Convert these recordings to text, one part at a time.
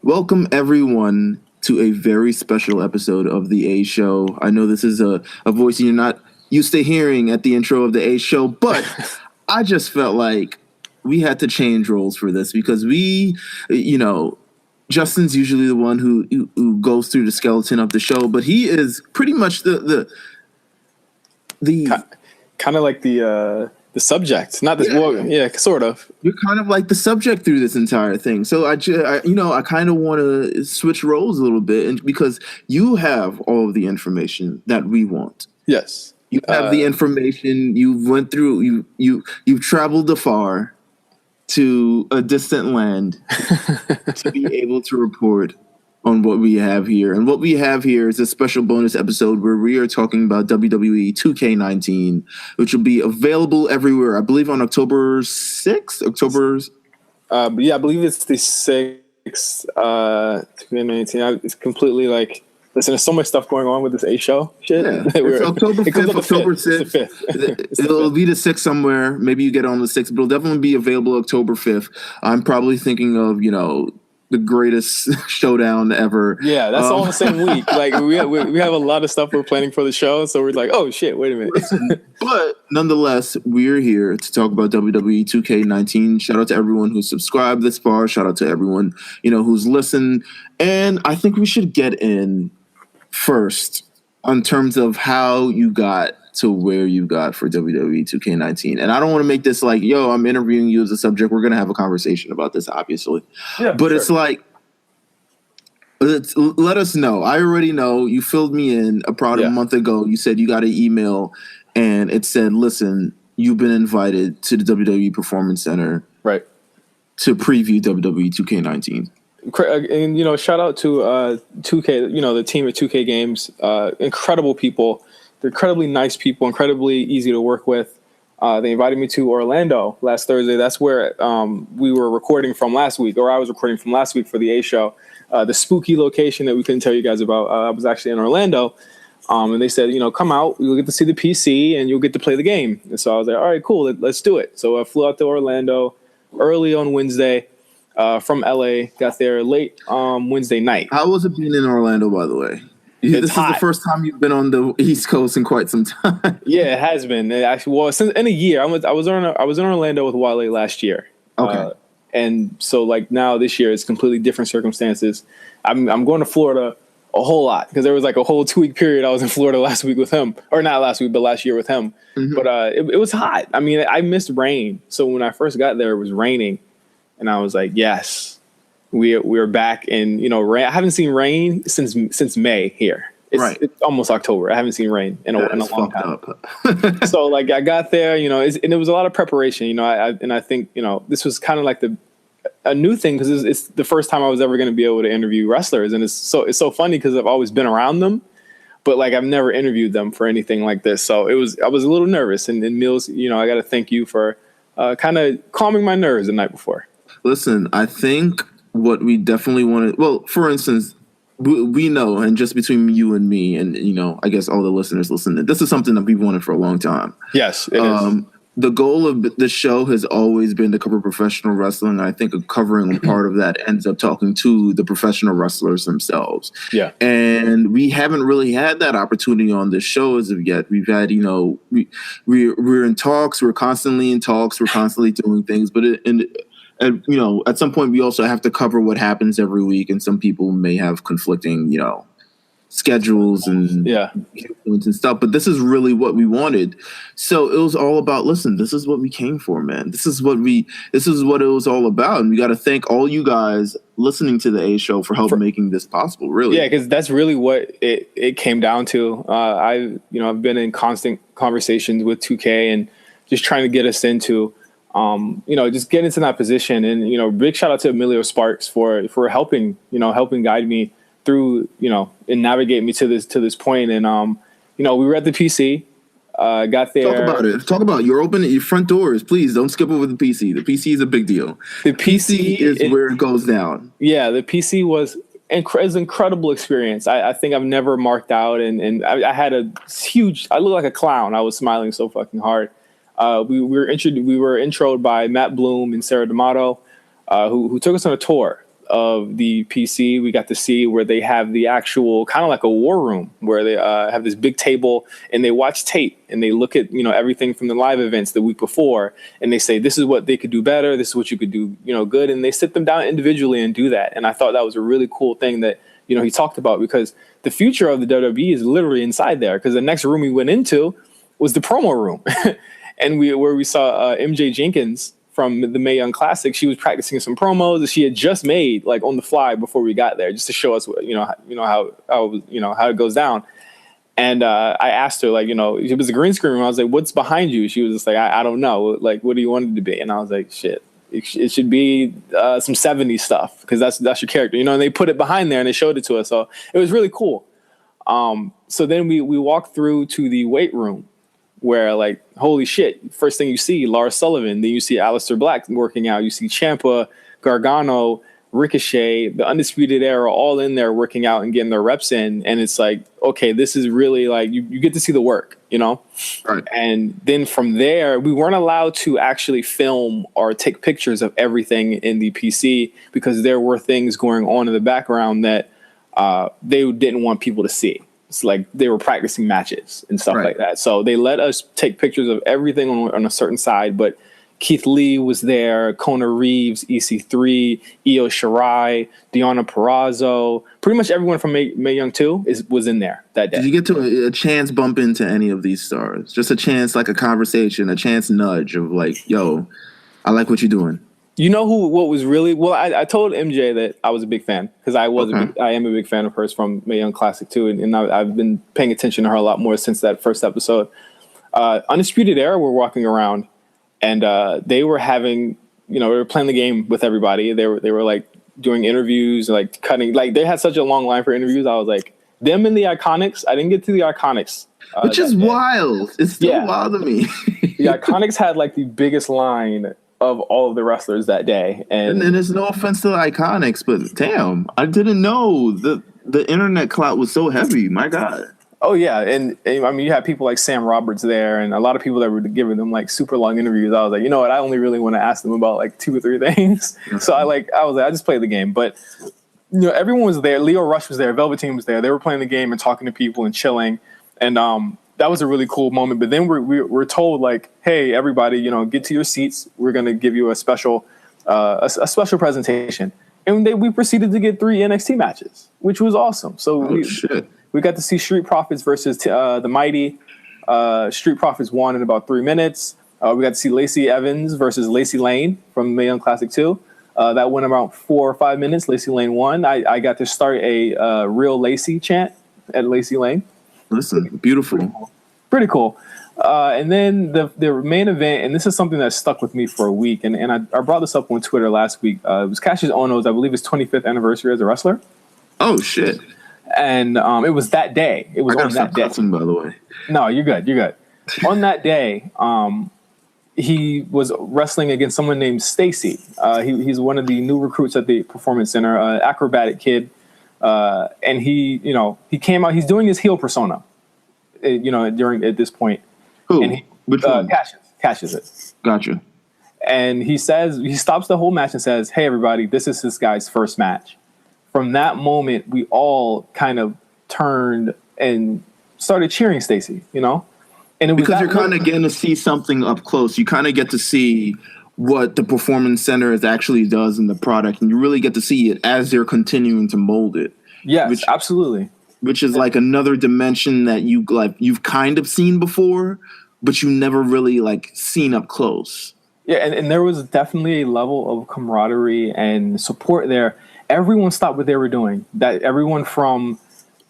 Welcome, everyone, to a very special episode of The A Show. I know this is a voice you're not used to hearing at the intro of The A Show, but I just felt like we had to change roles for this because Justin's usually the one who goes through the skeleton of the show, but he is pretty much the kind of like the subject, not this. Yeah, sort of. You're kind of like the subject through this entire thing. So I kind of want to switch roles a little bit, and because you have all of the information that we want. Yes, you have the information. You went through. You've traveled afar to a distant land to be able to report on what we have here. And what we have here is a special bonus episode where we are talking about WWE 2k19, which will be available everywhere, I believe, on October 6th. I believe it's the 6th. 2k19. It's completely like, listen, there's so much stuff going on with this A show shit. Yeah. It's October 5th, October 6th. It'll be the 6th somewhere. Maybe you get on the 6th, but it'll definitely be available October 5th. I'm probably thinking of, the greatest showdown ever. Yeah, that's all in the same week. Like we have a lot of stuff we're planning for the show, so we're like, oh shit, wait a minute. But nonetheless, we're here to talk about WWE 2k19. Shout out to everyone who's subscribed this far. Shout out to everyone who's listened. And I think we should get in first in terms of how you got to where you got for WWE 2k19. And I don't want to make this like, yo, I'm interviewing you as a subject. We're going to have a conversation about this, obviously. Yeah, but sure. It's like, let us know. I already know. You filled me in about a month ago. You said you got an email and it said, listen, you've been invited to the WWE Performance Center to preview WWE 2k19. And, shout out to 2K, the team at 2K Games. Incredible people. They're incredibly nice people, incredibly easy to work with. They invited me to Orlando last Thursday. That's where we were recording from last week, or I was recording from last week for the A Show. The spooky location that we couldn't tell you guys about, I was actually in Orlando. And they said, come out, you'll get to see the PC, and you'll get to play the game. And so I was like, all right, cool, let's do it. So I flew out to Orlando early on Wednesday from LA, got there late Wednesday night. How was it being in Orlando, by the way? This is the first time you've been on the East Coast in quite some time. Yeah, it has been. Since in a year. I was in Orlando with Wale last year. Okay. And so like now this year it's completely different circumstances. I'm going to Florida a whole lot because there was like a whole 2-week period I was in Florida last week with him, or not last week, but last year with him. Mm-hmm. But it was hot. I mean, I missed rain. So when I first got there, it was raining, and I was like, yes. We're back in, rain. I haven't seen rain since May here. It's almost October. I haven't seen rain in a long time. So like I got there, and it was a lot of preparation, I think, this was kind of like a new thing because it's the first time I was ever going to be able to interview wrestlers. And it's so funny because I've always been around them, but like I've never interviewed them for anything like this. So I was a little nervous, and Meelz, I got to thank you for kind of calming my nerves the night before. Listen, I think what we definitely wanted, well, for instance, we know, and just between you and me, and I guess all the listeners listening, this is something that we've wanted for a long time. Yes, it is. The goal of the show has always been to cover professional wrestling. I think covering part of that ends up talking to the professional wrestlers themselves. Yeah, and we haven't really had that opportunity on this show as of yet. We've had, we're in talks. We're constantly in talks. We're constantly doing things, but at some point we also have to cover what happens every week, and some people may have conflicting, schedules and stuff. But this is really what we wanted. So it was all about, listen, this is what we came for, man. This is what it was all about. And we got to thank all you guys listening to the A Show for helping making this possible, really. Yeah, because that's really what it came down to. I've been in constant conversations with 2K and just trying to get us into just get into that position. And, big shout out to Emilio Sparks for helping guide me through, and navigate me to this point. And, we were at the PC, got there. Talk about it. Talk about it. You're opening your front doors. Please don't skip over the PC. The PC is a big deal. The PC is where it goes down. Yeah. The PC was an incredible experience. I think I've never marked out. And I had I looked like a clown. I was smiling so fucking hard. We were introed by Matt Bloom and Sarah D'Amato, who took us on a tour of the PC, we got to see where they have the actual kind of like a war room where they have this big table and they watch tape and they look at, everything from the live events the week before. And they say, this is what they could do better. This is what you could do, good. And they sit them down individually and do that. And I thought that was a really cool thing that, he talked about, because the future of the WWE is literally inside there, because the next room we went into was the promo room. And where we saw MJ Jenkins from the Mae Young Classic. She was practicing some promos that she had just made, like on the fly before we got there, just to show us, how it goes down. And I asked her, like, it was a green screen room. I was like, "What's behind you?" She was just like, "I don't know. Like, what do you want it to be?" And I was like, "Shit, it should be some 70s stuff, because that's your character, And they put it behind there and they showed it to us, so it was really cool. So then we walked through to the weight room, where, like, holy shit, first thing you see, Lars Sullivan, then you see Aleister Black working out, you see Ciampa, Gargano, Ricochet, the Undisputed Era, all in there working out and getting their reps in, and it's like, okay, this is really, like, you get to see the work, Right. And then from there, we weren't allowed to actually film or take pictures of everything in the PC, because there were things going on in the background that they didn't want people to see. It's like they were practicing matches and stuff like that. So they let us take pictures of everything on a certain side. But Keith Lee was there, Kona Reeves, EC3, Io Shirai, Deonna Purrazzo. Pretty much everyone from Mae Young 2 was in there that day. Did you get to a chance bump into any of these stars? Just a chance, like a conversation, a chance nudge of like, yo, I like what you're doing. What was really, well, I told MJ that I was a big fan, because I am a big fan of hers from Mae Young Classic too, and I've been paying attention to her a lot more since that first episode. Undisputed Era were walking around, and they were having, they were playing the game with everybody. They were like doing interviews, like cutting, like they had such a long line for interviews. I was like, them and the Iconics. I didn't get to the Iconics, which is wild. It's still wild to me. The Iconics had like the biggest line of all of the wrestlers that day, and there's no offense to the Iconics, but damn, I didn't know the internet clout was so heavy. My God. Oh yeah, and I mean, you had people like Sam Roberts there, and a lot of people that were giving them like super long interviews. I was like, you know what, I only really want to ask them about like 2 or 3 things. So I was like, I just played the game, but everyone was there. Leo Rush was there, Velveteen was there. They were playing the game and talking to people and chilling, and that was a really cool moment. But then we're told, like, hey, everybody, get to your seats. We're going to give you a special special presentation. And we proceeded to get 3 NXT matches, which was awesome. So we got to see Street Profits versus the Mighty. Street Profits won in about 3 minutes. We got to see Lacey Evans versus Lacey Lane from Mae Young Classic 2. That went about 4 or 5 minutes. Lacey Lane won. I got to start a Real Lacey chant at Lacey Lane. Listen, beautiful. Pretty cool. And then the main event, and this is something that stuck with me for a week, and I brought this up on Twitter last week. It was Cassius Ohno's, I believe, his 25th anniversary as a wrestler. Oh, shit. And it was that day. It was on that day. Cussing, by the way. No, you're good. You're good. On that day, he was wrestling against someone named Stacy. He's one of the new recruits at the Performance Center, acrobatic kid. And he came out. He's doing his heel persona, at this point. Who? And Which one? Cassius it. Gotcha. And he stops the whole match and says, "Hey, everybody, this is this guy's first match." From that moment, we all kind of turned and started cheering Stacy, And it was because you're kind of getting to see something up close. You kind of get to see what the Performance Center actually does in the product, and you really get to see it as they're continuing to mold it. Yes, absolutely. Which is like another dimension that you've kind of seen before, but you never really like seen up close. Yeah, and there was definitely a level of camaraderie and support there. Everyone stopped what they were doing. That everyone from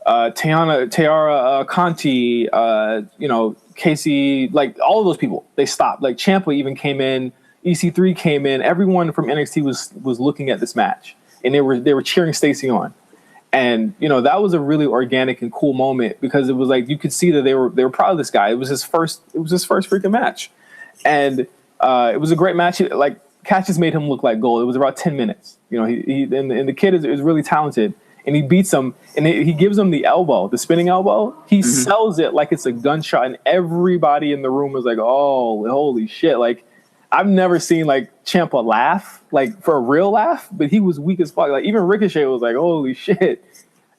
Tiara Conti, Casey, like all of those people, they stopped. Like Ciampa even came in, EC3 came in. Everyone from NXT was looking at this match, and they were cheering Stacy on. And that was a really organic and cool moment, because it was like you could see that they were proud of this guy. It was his first freaking match, and it was a great match. Like Cassius made him look like gold. It was about 10 minutes. And the kid is really talented, and he beats him, and he gives him the elbow, the spinning elbow. He sells it like it's a gunshot, and everybody in the room was like, "Oh, holy shit!" Like I've never seen like Ciampa laugh, like for a real laugh, but he was weak as fuck. Like even Ricochet was like, holy shit.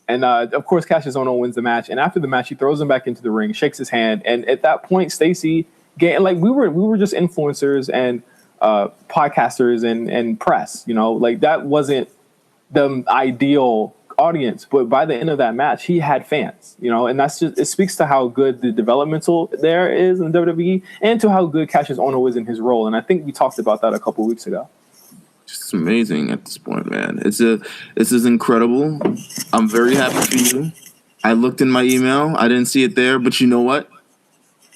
And of course, Cassius Ohno wins the match. And after the match, he throws him back into the ring, shakes his hand. And at that point, Stacey, like we were just influencers and podcasters and press, you know, like that wasn't the ideal audience. But by the end of that match, he had fans, you know, and that's just, it speaks to how good the developmental there is in WWE and to how good Cassius Ohno is in his role. And I think we talked about that a couple of weeks ago. It's amazing at this point, man. This is incredible. I'm very happy for you. I looked in my email. I didn't see it there, but you know what?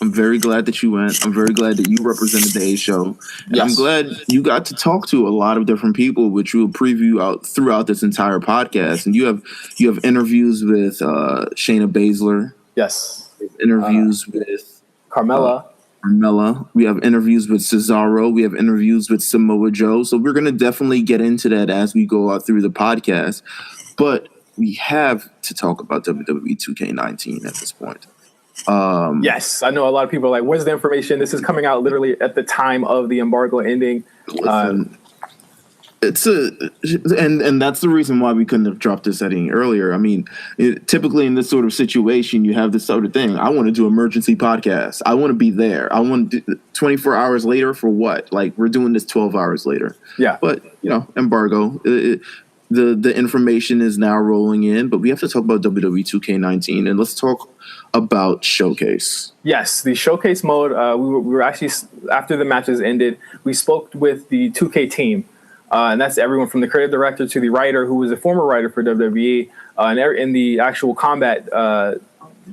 I'm very glad that you went. I'm very glad that you represented the A show. And yes. I'm glad you got to talk to a lot of different people, which we'll preview out throughout this entire podcast. And you have interviews with Shayna Baszler. Yes. Interviews with Carmella. We have interviews with Cesaro. We have interviews with Samoa Joe. So we're going to definitely get into that as we go out through the podcast. But we have to talk about WWE 2k19 at this point. Yes, I know a lot of people are like, where's the information? This is coming out literally at the time of the embargo ending. And that's the reason why we couldn't have dropped this any earlier. I mean, typically in this sort of situation, you have this sort of thing. I want to do emergency podcasts. I want to be there. I want to do 24 hours later for what? Like we're doing this 12 hours later. Yeah. But, you know, embargo. The information is now rolling in, but we have to talk about WWE 2k19, and let's talk about Showcase. Yes, the Showcase mode, we were actually, after the matches ended, we spoke with the 2K team, and that's everyone from the creative director to the writer, who was a former writer for WWE, and the actual combat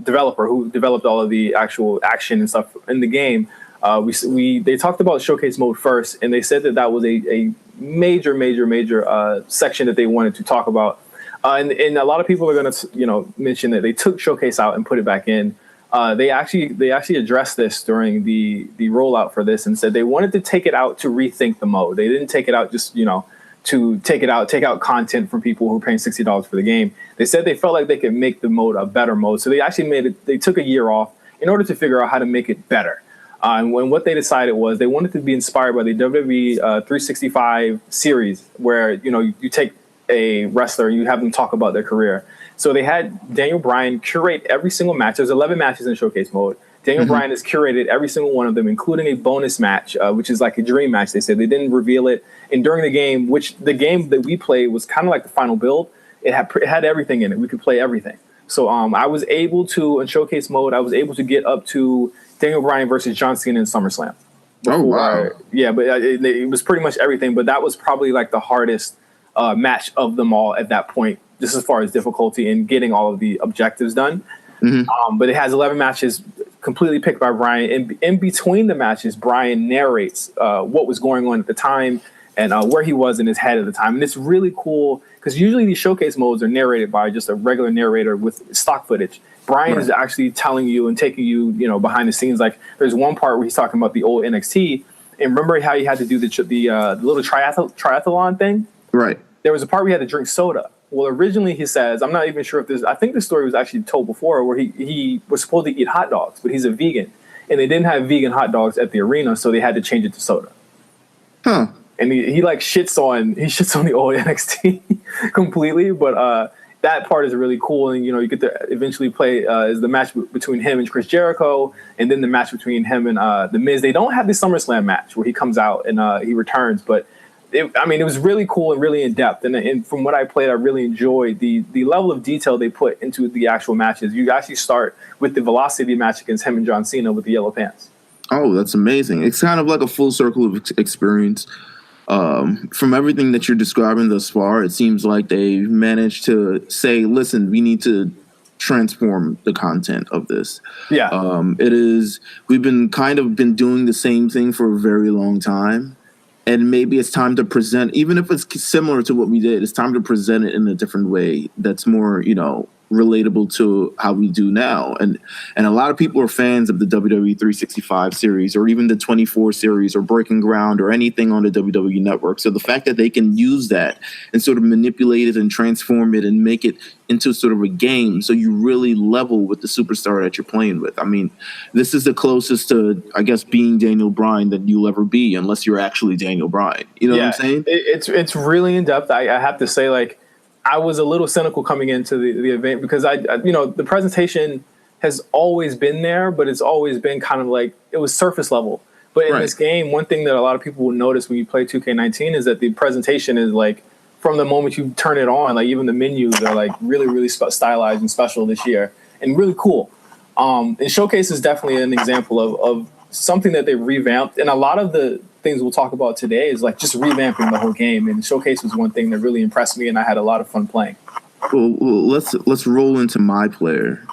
developer who developed all of the actual action and stuff in the game. They talked about Showcase mode first, and they said that was a major section that they wanted to talk about. And a lot of people are going to, you know, mention that they took Showcase out and put it back in. They actually addressed this during the rollout for this and said they wanted to take it out to rethink the mode. They didn't take it out just, you know, to take out content from people who are paying $60 for the game. They said they felt like they could make the mode a better mode. So they actually they took a year off in order to figure out how to make it better. And what they decided was they wanted to be inspired by the WWE 365 series, where, you know, you take a wrestler and you have them talk about their career. So they had Daniel Bryan curate every single match. There's 11 matches in Showcase mode. Daniel Bryan has curated every single one of them, including a bonus match, which is like a dream match. They said they didn't reveal it. And during the game, which the game that we played was kind of like the final build, it had everything in it. We could play everything. So I was able to, in Showcase mode, I was able to get up to Daniel Bryan versus John Cena in SummerSlam. Oh, wow. Yeah, but it was pretty much everything. But that was probably like the hardest match of them all at that point, just as far as difficulty in getting all of the objectives done. But it has 11 matches completely picked by Bryan. And in between the matches, Bryan narrates what was going on at the time and where he was in his head at the time. And it's really cool because usually these Showcase modes are narrated by just a regular narrator with stock footage. Bryan is actually telling you and taking you, you know, behind the scenes. Like there's one part where he's talking about the old NXT, and remember how he had to do the little triathlon thing? Right. There was a part where he had to drink soda. Well, originally he says, I'm not even sure if this. I think this story was actually told before, where he was supposed to eat hot dogs, but he's a vegan, and they didn't have vegan hot dogs at the arena, so they had to change it to soda. Huh. And he like shits on the old NXT completely, but that part is really cool, and you know you get to eventually play is the match between him and Chris Jericho, and then the match between him and the Miz. They don't have the SummerSlam match where he comes out and he returns, but it was really cool and really in depth. And from what I played, I really enjoyed the level of detail they put into the actual matches. You actually start with the Velocity match against him and John Cena with the yellow pants. Oh, that's amazing! It's kind of like a full circle of experience. From everything that you're describing thus far, it seems like they managed to say, listen, we need to transform the content of this. Yeah. We've been doing the same thing for a very long time. And maybe it's time to present, even if it's similar to what we did, it's time to present it in a different way that's more, you know, relatable to how we do now. And a lot of people are fans of the WWE 365 series or even the 24 series or Breaking Ground or anything on the WWE Network. So the fact that they can use that and sort of manipulate it and transform it and make it into sort of a game, so you really level with the superstar that you're playing with. I mean, this is the closest to, I guess, being Daniel Bryan that you'll ever be, unless you're actually Daniel Bryan. You know what I'm saying? It's really in depth. I have to say, like, I was a little cynical coming into the event because I the presentation has always been there, but it's always been kind of like it was surface level. But in this game, one thing that a lot of people will notice when you play 2K19 is that the presentation is like, from the moment you turn it on, like even the menus are like really, really stylized and special this year and really cool. And Showcase is definitely an example of something that they revamped. And a lot of the things we'll talk about today is like just revamping the whole game. And Showcase was one thing that really impressed me, and I had a lot of fun playing. Well, let's roll into my player.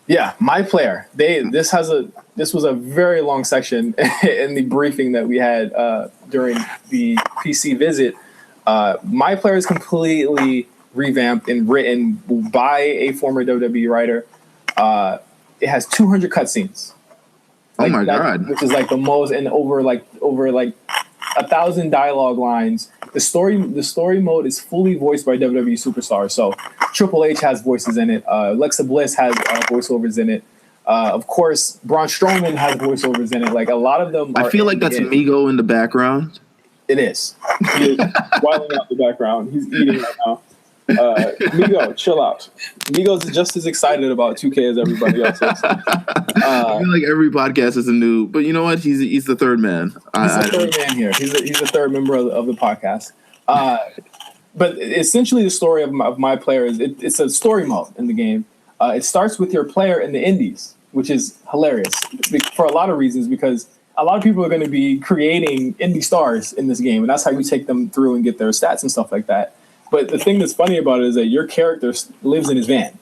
Yeah, my player. This was a very long section in the briefing that we had during the PC visit. My player is completely revamped and written by a former WWE writer. It has 200 cutscenes. Like, oh my God! Which is like the most, and over 1,000 dialogue lines. The story mode is fully voiced by WWE superstars. So Triple H has voices in it. Alexa Bliss has voiceovers in it. Of course, Braun Strowman has voiceovers in it. Like a lot of them. I feel like that's Migo in the background. It is. He is wilding out the background. He's eating right now. Migo, chill out. Migo's just as excited about 2K as everybody else is. I feel like every podcast is a new, but you know what? He's the third man. He's the third man here. He's the third member of the podcast. But essentially, the story of my player is it's a story mode in the game. It starts with your player in the Indies, which is hilarious for a lot of reasons, because a lot of people are going to be creating indie stars in this game, and that's how you take them through and get their stats and stuff like that. But the thing that's funny about it is that your character lives in his van.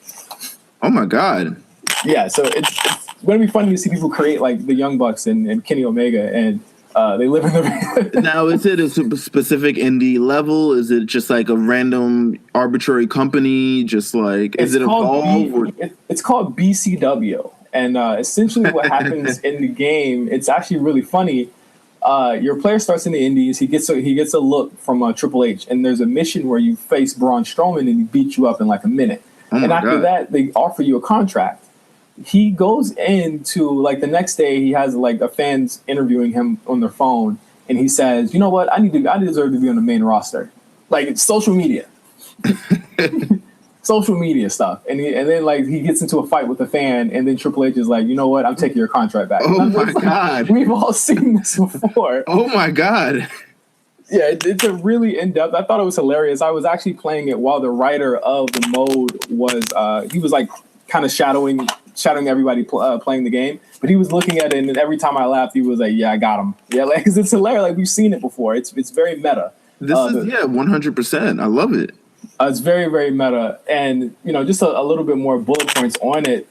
Oh my God! Yeah, so it's going to be funny to see people create like the Young Bucks and Kenny Omega, and they live in the van. Now, is it a specific indie level? Is it just like a random arbitrary company? Just like, is it Evolve? It's called BCW. And essentially what happens in the game, it's actually really funny. Your player starts in the Indies. He gets a look from Triple H, and there's a mission where you face Braun Strowman and he beats you up in like a minute. And after that, they offer you a contract. He goes into like the next day, he has like a fans interviewing him on their phone, and he says, "You know what? I deserve to be on the main roster." Like, it's social media. Social media stuff, and then like he gets into a fight with a fan, and then Triple H is like, "You know what? I'm taking your contract back." Oh my God! We've all seen this before. Oh my God! Yeah, it's a really in depth. I thought it was hilarious. I was actually playing it while the writer of the mode was he was like kind of shadowing everybody playing the game, but he was looking at it, and every time I laughed, he was like, "Yeah, I got him." Yeah, like, because it's hilarious. Like, we've seen it before. It's very meta. This is 100%. I love it. It's very, very meta. And, just a little bit more bullet points on it.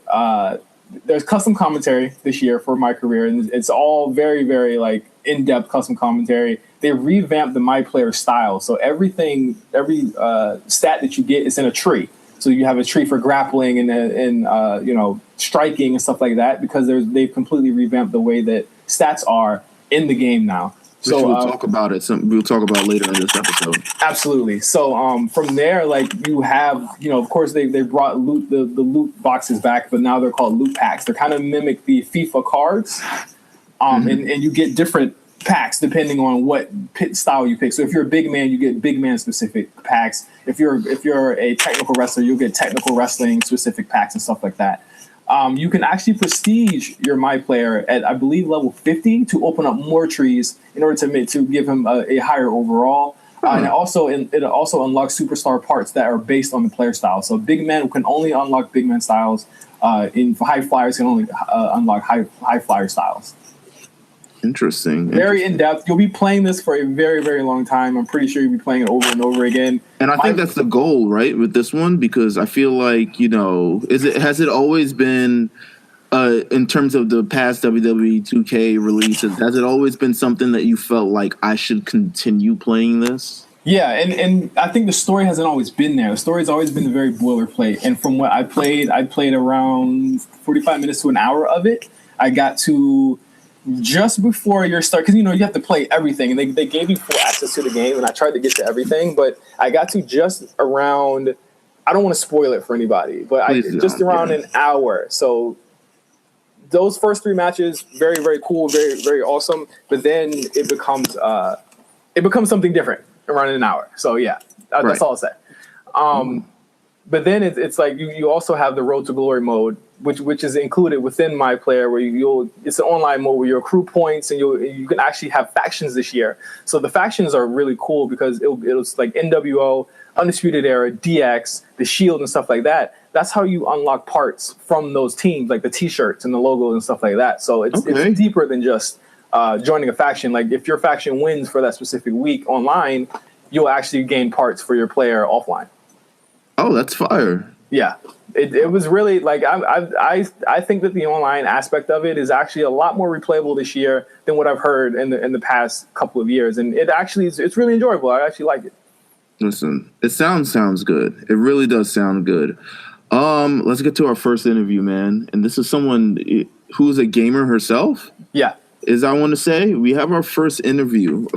There's custom commentary this year for my career, and it's all very, very, like, in-depth custom commentary. They revamped the My Player style. So every stat that you get is in a tree. So you have a tree for grappling and striking and stuff like that, because they've completely revamped the way that stats are in the game now. So we'll talk about it. We'll talk about later in this episode. Absolutely. So from there, like, you have, of course they brought the loot boxes back, but now they're called loot packs. They kind of mimic the FIFA cards, and you get different packs depending on what pit style you pick. So if you're a big man, you get big man specific packs. If you're a technical wrestler, you'll get technical wrestling specific packs and stuff like that. You can actually prestige your My Player at, I believe, level 50 to open up more trees in order to give him a higher overall. And it also unlocks superstar parts that are based on the player style. So big men can only unlock big man styles. High flyers can only unlock high flyer styles. Interesting. Very in-depth. You'll be playing this for a very, very long time. I'm pretty sure you'll be playing it over and over again. And I think that's the goal, right, with this one, because I feel like, has it always been, in terms of the past WWE 2K releases, has it always been something that you felt like I should continue playing this? Yeah, and I think the story hasn't always been there. The story's always been very boilerplate. And from what I played around 45 minutes to an hour of it. I got to just before your start, because, you know, you have to play everything. And they gave you full access to the game, and I tried to get to everything. But I got to just around, I don't want to spoil it for anybody, but just around an hour. So those first 3 matches, very, very cool, very, very awesome. But then it becomes something different around an hour. So yeah, that's all I'll say. But then it's like you also have the Road to Glory mode, which is included within My Player, where it's an online mode where you accrue points and you can actually have factions this year. So the factions are really cool because it was like NWO, Undisputed Era, DX, the Shield and stuff like that. That's how you unlock parts from those teams, like the T-shirts and the logos and stuff like that. So it's deeper than just joining a faction. Like if your faction wins for that specific week online, you'll actually gain parts for your player offline. Oh, that's fire. Yeah, it was really like I think that the online aspect of it is actually a lot more replayable this year than what I've heard in the past couple of years, and it actually it's really enjoyable. I actually like it. Listen, it sounds good. It really does sound good. Let's get to our first interview, man. And this is someone who's a gamer herself. Yeah. As I want to say, we have our first interview.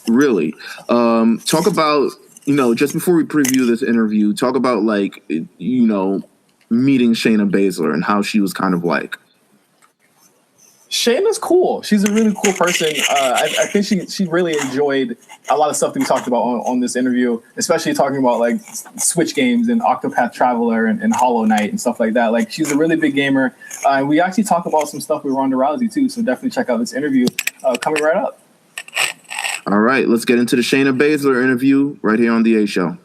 Really, talk about. You know, just before we preview this interview, talk about, like, you know, meeting Shayna Baszler and how she was kind of like. Shayna's cool. She's a really cool person. I think she really enjoyed a lot of stuff that we talked about on this interview, especially talking about, like, Switch games and Octopath Traveler and Hollow Knight and stuff like that. Like, she's a really big gamer. We actually talk about some stuff with Ronda Rousey, too, so definitely check out this interview coming right up. All right, let's get into the Shayna Baszler interview right here on the A Show.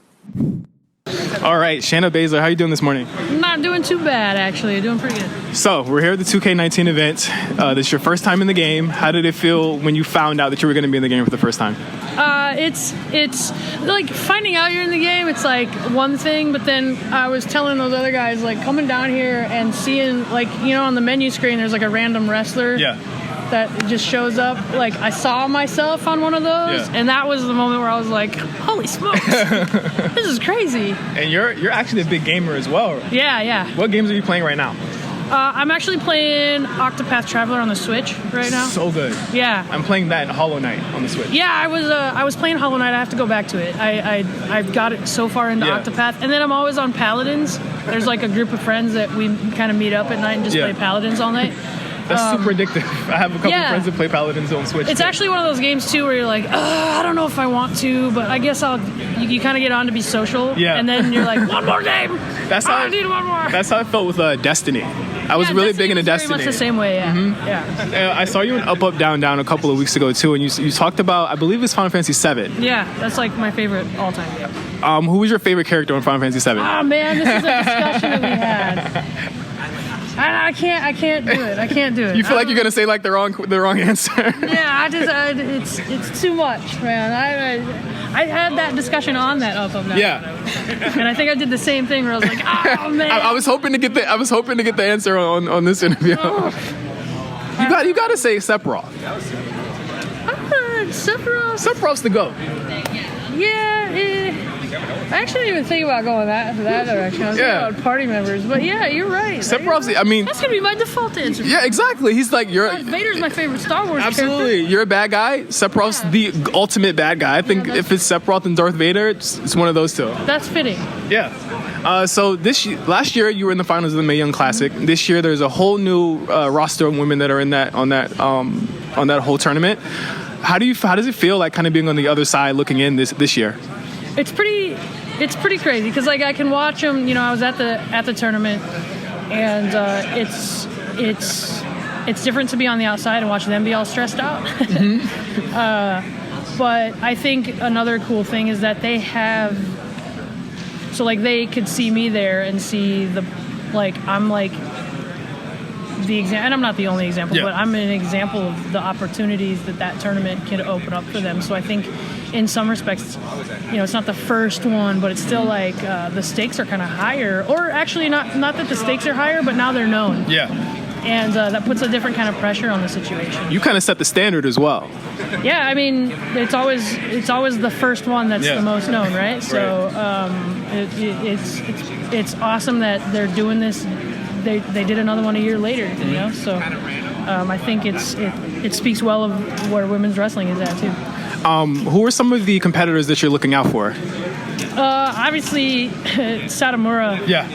All right, Shayna Baszler, how you doing this morning? Not doing too bad, actually. Doing pretty good. So, we're here at the 2K19 event. This is your first time in the game. How did it feel when you found out that you were going to be in the game for the first time? It's like finding out you're in the game, it's like one thing, but then I was telling those other guys, like, coming down here and seeing, like, you know, on the menu screen, there's like a random wrestler. Yeah. That just shows up. Like, I saw myself on one of those, and that was the moment where I was like, holy smokes, this is crazy. And you're actually a big gamer as well. Yeah. What games are you playing right now? I'm actually playing Octopath Traveler on the Switch right now. So good. Yeah. I'm playing that in Hollow Knight on the Switch. Yeah, I was playing Hollow Knight. I have to go back to it. I got it so far into Octopath. And then I'm always on Paladins. There's like a group of friends that we kind of meet up at night and just play Paladins all night. That's super addictive. I have a couple friends that play Paladins on Switch. It's actually one of those games, too, where you're like, I don't know if I want to, but I guess you kind of get on to be social. Yeah. And then you're like, one more game. I need one more. That's how I felt with Destiny. I was really big into Destiny. Very much the same way, yeah. Mm-hmm. Yeah. I saw you in Up, Up, Down, Down a couple of weeks ago, too, and you talked about, I believe it's Final Fantasy VII. Yeah, that's like my favorite all-time game. Who was your favorite character in Final Fantasy VII? Oh, man, this is a discussion that we had. I can't do it. I can't do it. You feel like you're gonna say like the wrong answer? Yeah, it's too much, man. I had that discussion on that Up Up Down. Yeah. And I think I did the same thing where I was like, oh man. I was hoping to get the answer on this interview. Oh. You gotta say Sephiroth. Sephiroth. Sephiroth's the GOAT. Yeah. I actually didn't even think about going that direction. I was thinking about party members, but yeah, you're right. Sephiroth's, I mean, that's gonna be my default answer. Yeah, exactly. He's like Vader's my favorite Star Wars absolutely character. You're a bad guy. Sephiroth's the ultimate bad guy. I think if it's Sephiroth and Darth Vader, it's one of those two. That's fitting. Yeah. So last year you were in the finals of the Mae Young Classic. Mm-hmm. This year there's a whole new roster of women that are in on that whole tournament. How does it feel like kind of being on the other side looking in this year? It's pretty crazy because like I can watch them. You know, I was at the tournament, and it's different to be on the outside and watch them be all stressed out. Mm-hmm. But I think another cool thing is that they have, so like they could see me there and see I'm like the example, and I'm not the only example, but I'm an example of the opportunities that tournament can open up for them. So I think in some respects, you know, it's not the first one, but it's still like the stakes are kind of higher, or actually not that the stakes are higher, but now they're known. Yeah. And that puts a different kind of pressure on the situation. You kind of set the standard as well. Yeah, I mean, it's always the first one that's the most known, right? So it's awesome that they're doing this. They did another one a year later, you know. So I think it speaks well of where women's wrestling is at too. Who are some of the competitors that you're looking out for? Obviously, Satomura. Yeah.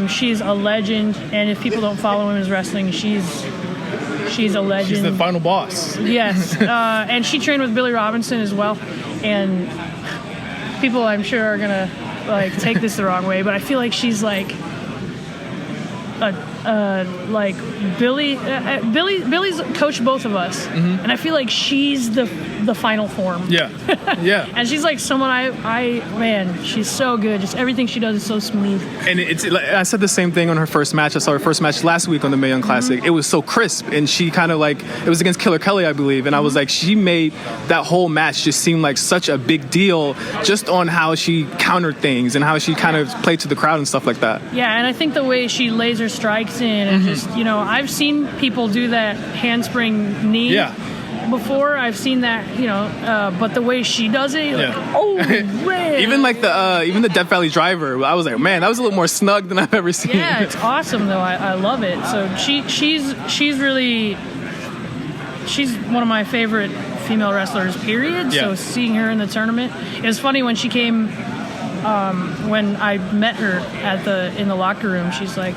She's a legend, and if people don't follow women's wrestling, she's a legend. She's the final boss. Yes, and she trained with Billy Robinson as well. And people, I'm sure, are gonna take this the wrong way, but I feel like she's like Billy's coached both of us, and I feel like she's the final form. Yeah. And she's like someone man, she's so good. Just everything she does is so smooth. And I said the same thing on her first match. I saw her first match last week on the Mae Young Classic. It was so crisp, and she kind of it was against Killer Kelly, I believe, and I was like, she made that whole match just seem like such a big deal just on how she countered things and how she kind of played to the crowd and stuff like that. Yeah, and I think the way she laser strikes in and just, I've seen people do that handspring knee before. I've seen that, but the way she does it, you're like, oh, man. Even the Death Valley Driver, I was like, man, that was a little more snug than I've ever seen. Yeah, it's awesome though. I love it. So she's one of my favorite female wrestlers, period. Yeah. So seeing her in the tournament, it was funny when she came. When I met her in the locker room, she's like,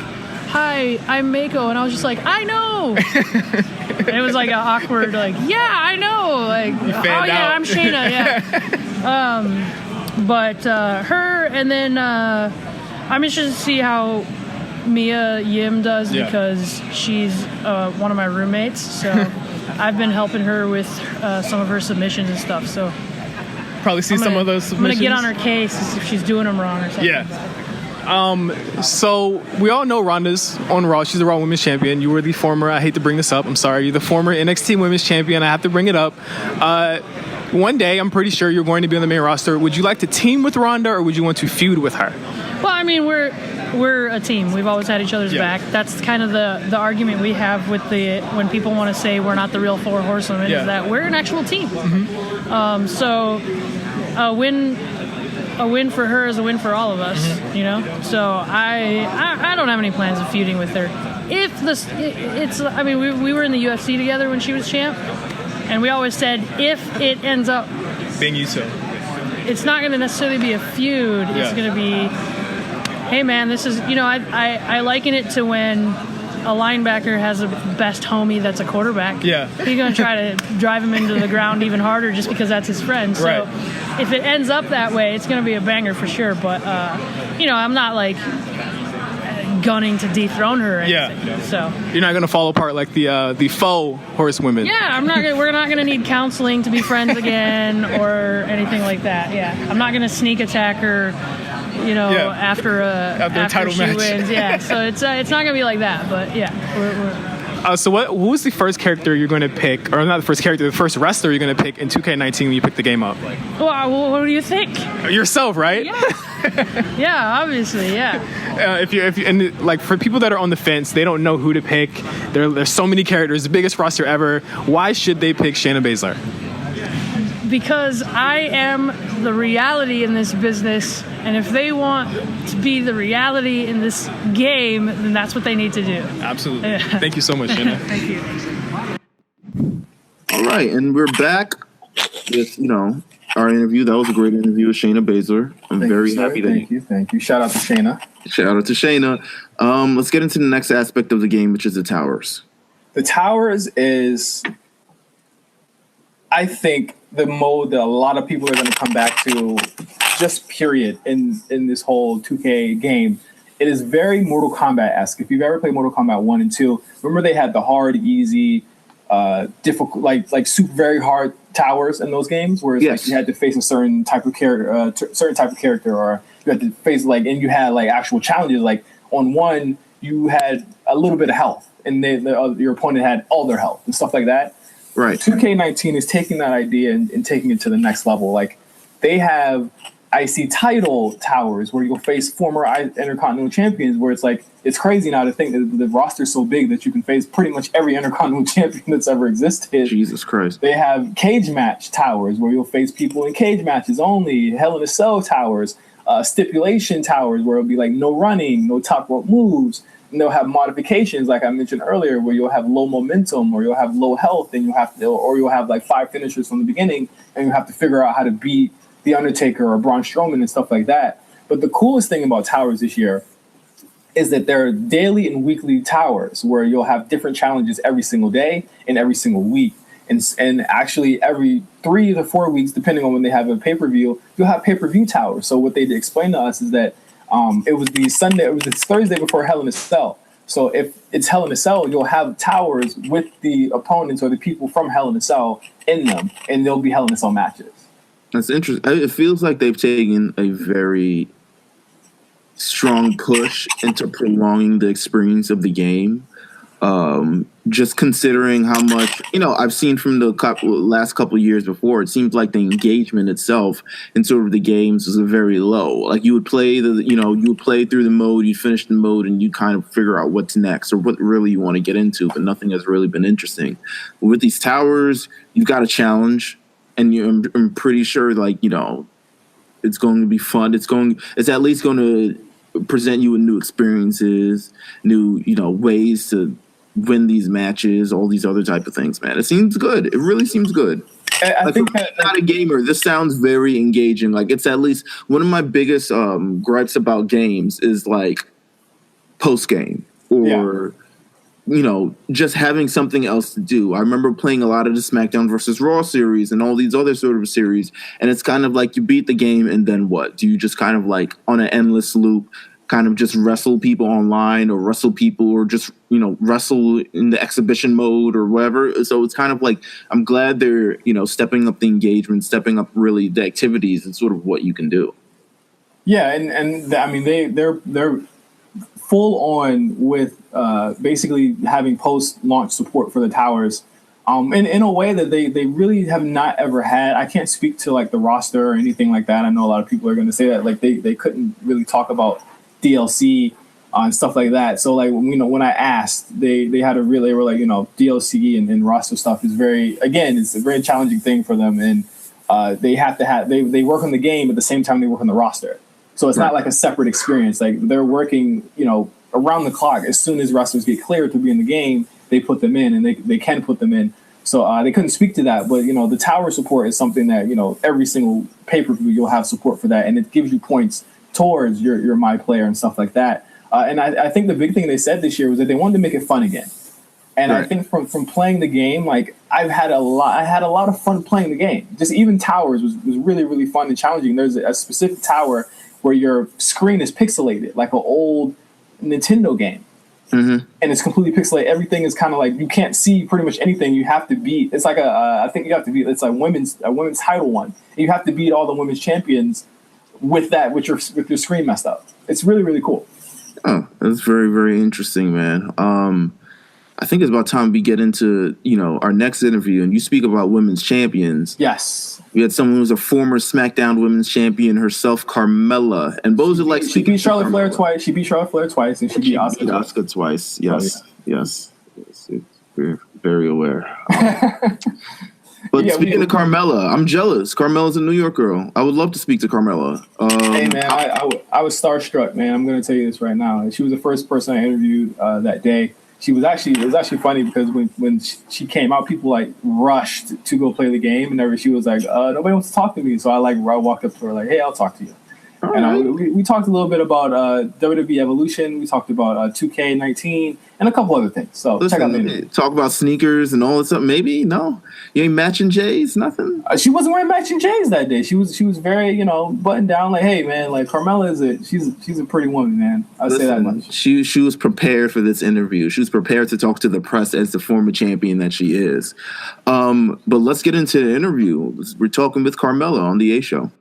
"Hi, I'm Mako," and I was just like, "I know." It was like an awkward, "Yeah, I know." I'm Shayna. Yeah. But her, and then I'm interested to see how Mia Yim does because she's one of my roommates. So I've been helping her with some of her submissions and stuff. So. Probably see some of those submissions. I'm going to get on her case if she's doing them wrong or something. Yeah. So we all know Ronda's on Raw. She's the Raw Women's Champion. You were the former, I hate to bring this up, I'm sorry, you're the former NXT Women's Champion. I have to bring it up. One day, I'm pretty sure you're going to be on the main roster. Would you like to team with Ronda or would you want to feud with her? Well, I mean, we're a team. We've always had each other's back. That's kind of the argument we have with when people want to say we're not the real Four Horsewomen, is that we're an actual team. So a win for her is a win for all of us, So I don't have any plans of feuding with her. We were in the UFC together when she was champ, and we always said if it ends up being you two, it's not going to necessarily be a feud. It's going to be, hey man, this is I liken it to when a linebacker has a best homie that's a quarterback. Yeah, he's going to try to drive him into the ground even harder just because that's his friend. So if it ends up that way, it's going to be a banger for sure. But I'm not gunning to dethrone her or anything. Yeah. So you're not going to fall apart like the faux horsewomen. Yeah, we're not going to need counseling to be friends again or anything like that. Yeah, I'm not going to sneak attack her. After title she match. wins. Yeah, so it's not gonna be like that, but yeah. So who was the first character you're going to pick, or not the first character, the first wrestler you're going to pick in 2K19 when you pick the game up? Well, what do you think? Yourself, right? Yeah, yeah, obviously, yeah. If you for people that are on the fence, they don't know who to pick. There's so many characters, the biggest roster ever. Why should they pick Shayna Baszler? Because I am the reality in this business, and if they want to be the reality in this game, then that's what they need to do. Absolutely. Thank you so much, Shayna. Thank you. All right, and we're back with, our interview. That was a great interview with Shayna Baszler. I'm very happy that Thank you. Shout out to Shayna. Shout out to Shayna. Let's get into the next aspect of the game, which is the towers. The towers is, I think, the mode that a lot of people are going to come back to, just period, in this whole 2K game. It is very Mortal Kombat-esque. If you've ever played Mortal Kombat 1 and 2, remember they had the hard, easy, difficult, like super very hard towers in those games, where it's you had to face a certain type of character, or you had to face and you had actual challenges. Like on one, you had a little bit of health, and your opponent had all their health and stuff like that. Right. 2K19 is taking that idea and taking it to the next level. They have IC title towers where you'll face former Intercontinental champions, where it's like, it's crazy now to think that the roster's so big that you can face pretty much every Intercontinental champion that's ever existed. Jesus Christ. They have cage match towers where you'll face people in cage matches only, Hell in a Cell towers, stipulation towers where it'll be like no running, no top rope moves. And they'll have modifications, like I mentioned earlier, where you'll have low momentum or you'll have low health and you'll have like 5 finishers from the beginning and you have to figure out how to beat The Undertaker or Braun Strowman and stuff like that. But the coolest thing about towers this year is that there are daily and weekly towers where you'll have different challenges every single day and every single week. And actually every 3 to 4 weeks, depending on when they have a pay-per-view, you'll have pay-per-view towers. So what they explained to us is that it was the Thursday before Hell in a Cell. So if it's Hell in a Cell, you'll have towers with the opponents or the people from Hell in a Cell in them, and they'll be Hell in a Cell matches. That's interesting. It feels like they've taken a very strong push into prolonging the experience of the game. Just considering how much, I've seen from the last couple of years before, it seems like the engagement itself in sort of the games was very low. Like you would play you would play through the mode, you finish the mode, and you kind of figure out what's next or what really you want to get into, but nothing has really been interesting. With these towers, you've got a challenge, and I'm pretty sure, it's going to be fun. It's at least going to present you with new experiences, new, ways to win these matches, all these other type of things, man. It seems good. It really seems good. I think I'm not a gamer. This sounds very engaging. Like it's at least one of my biggest gripes about games is like post game or just having something else to do. I remember playing a lot of the SmackDown versus Raw series and all these other sort of series, and it's kind of like you beat the game and then what? Do you just kind of like on an endless loop kind of just wrestle people online or wrestle people or just, wrestle in the exhibition mode or whatever. So it's kind of like, I'm glad they're, stepping up the engagement, stepping up really the activities and sort of what you can do. Yeah. And I mean, they're full on with basically having post-launch support for the towers in a way that they really have not ever had. I can't speak to like the roster or anything like that. I know a lot of people are going to say that like they couldn't really talk about DLC and stuff like that. So like, when I asked, they had they were like, DLC and roster stuff is it's a very challenging thing for them. And they have to they work on the game at the same time they work on the roster. So it's not like a separate experience. Like they're working, around the clock. As soon as wrestlers get cleared to be in the game, they put them in and they can put them in. So they couldn't speak to that. But, the tower support is something that, every single pay-per-view you'll have support for that. And it gives you points towards your My Player and stuff like that. And I think the big thing they said this year was that they wanted to make it fun again. And I think from playing the game, like I had a lot of fun playing the game. Just even towers was really, really fun and challenging. There's a specific tower where your screen is pixelated, like an old Nintendo game. Mm-hmm. And it's completely pixelated. Everything is kind of like, you can't see pretty much anything. You have to beat, it's like I think you have to beat, it's like a women's title one. And you have to beat all the women's champions with your screen messed up. It's really, really cool. Oh, that's very, very interesting, man. I think it's about time we get into, our next interview, and you speak about women's champions. Yes. We had someone who's a former SmackDown women's champion herself, Carmella. And both are like... She beat Charlotte Flair twice. She beat Charlotte Flair twice, and she beat Asuka twice. Yes. Yes. We're very aware. But speaking of Carmella, I'm jealous. Carmella's a New York girl. I would love to speak to Carmella. Hey, man, I was starstruck, man. I'm going to tell you this right now. She was the first person I interviewed that day. It was actually funny because when she came out, people like rushed to go play the game, and she was like, nobody wants to talk to me. So I walked up to her like, hey, I'll talk to you. All and we talked a little bit about WWE Evolution. We talked about 2k19 and a couple other things. So check out the interview. Talk about sneakers and all that stuff. Maybe no, you ain't matching J's. Nothing. She wasn't wearing matching J's that day. She was very buttoned down. Like, hey man, like Carmella she's a pretty woman, man. I'll say that much. She was prepared for this interview. She was prepared to talk to the press as the former champion that she is. But let's get into the interview. We're talking with Carmella on the A Show.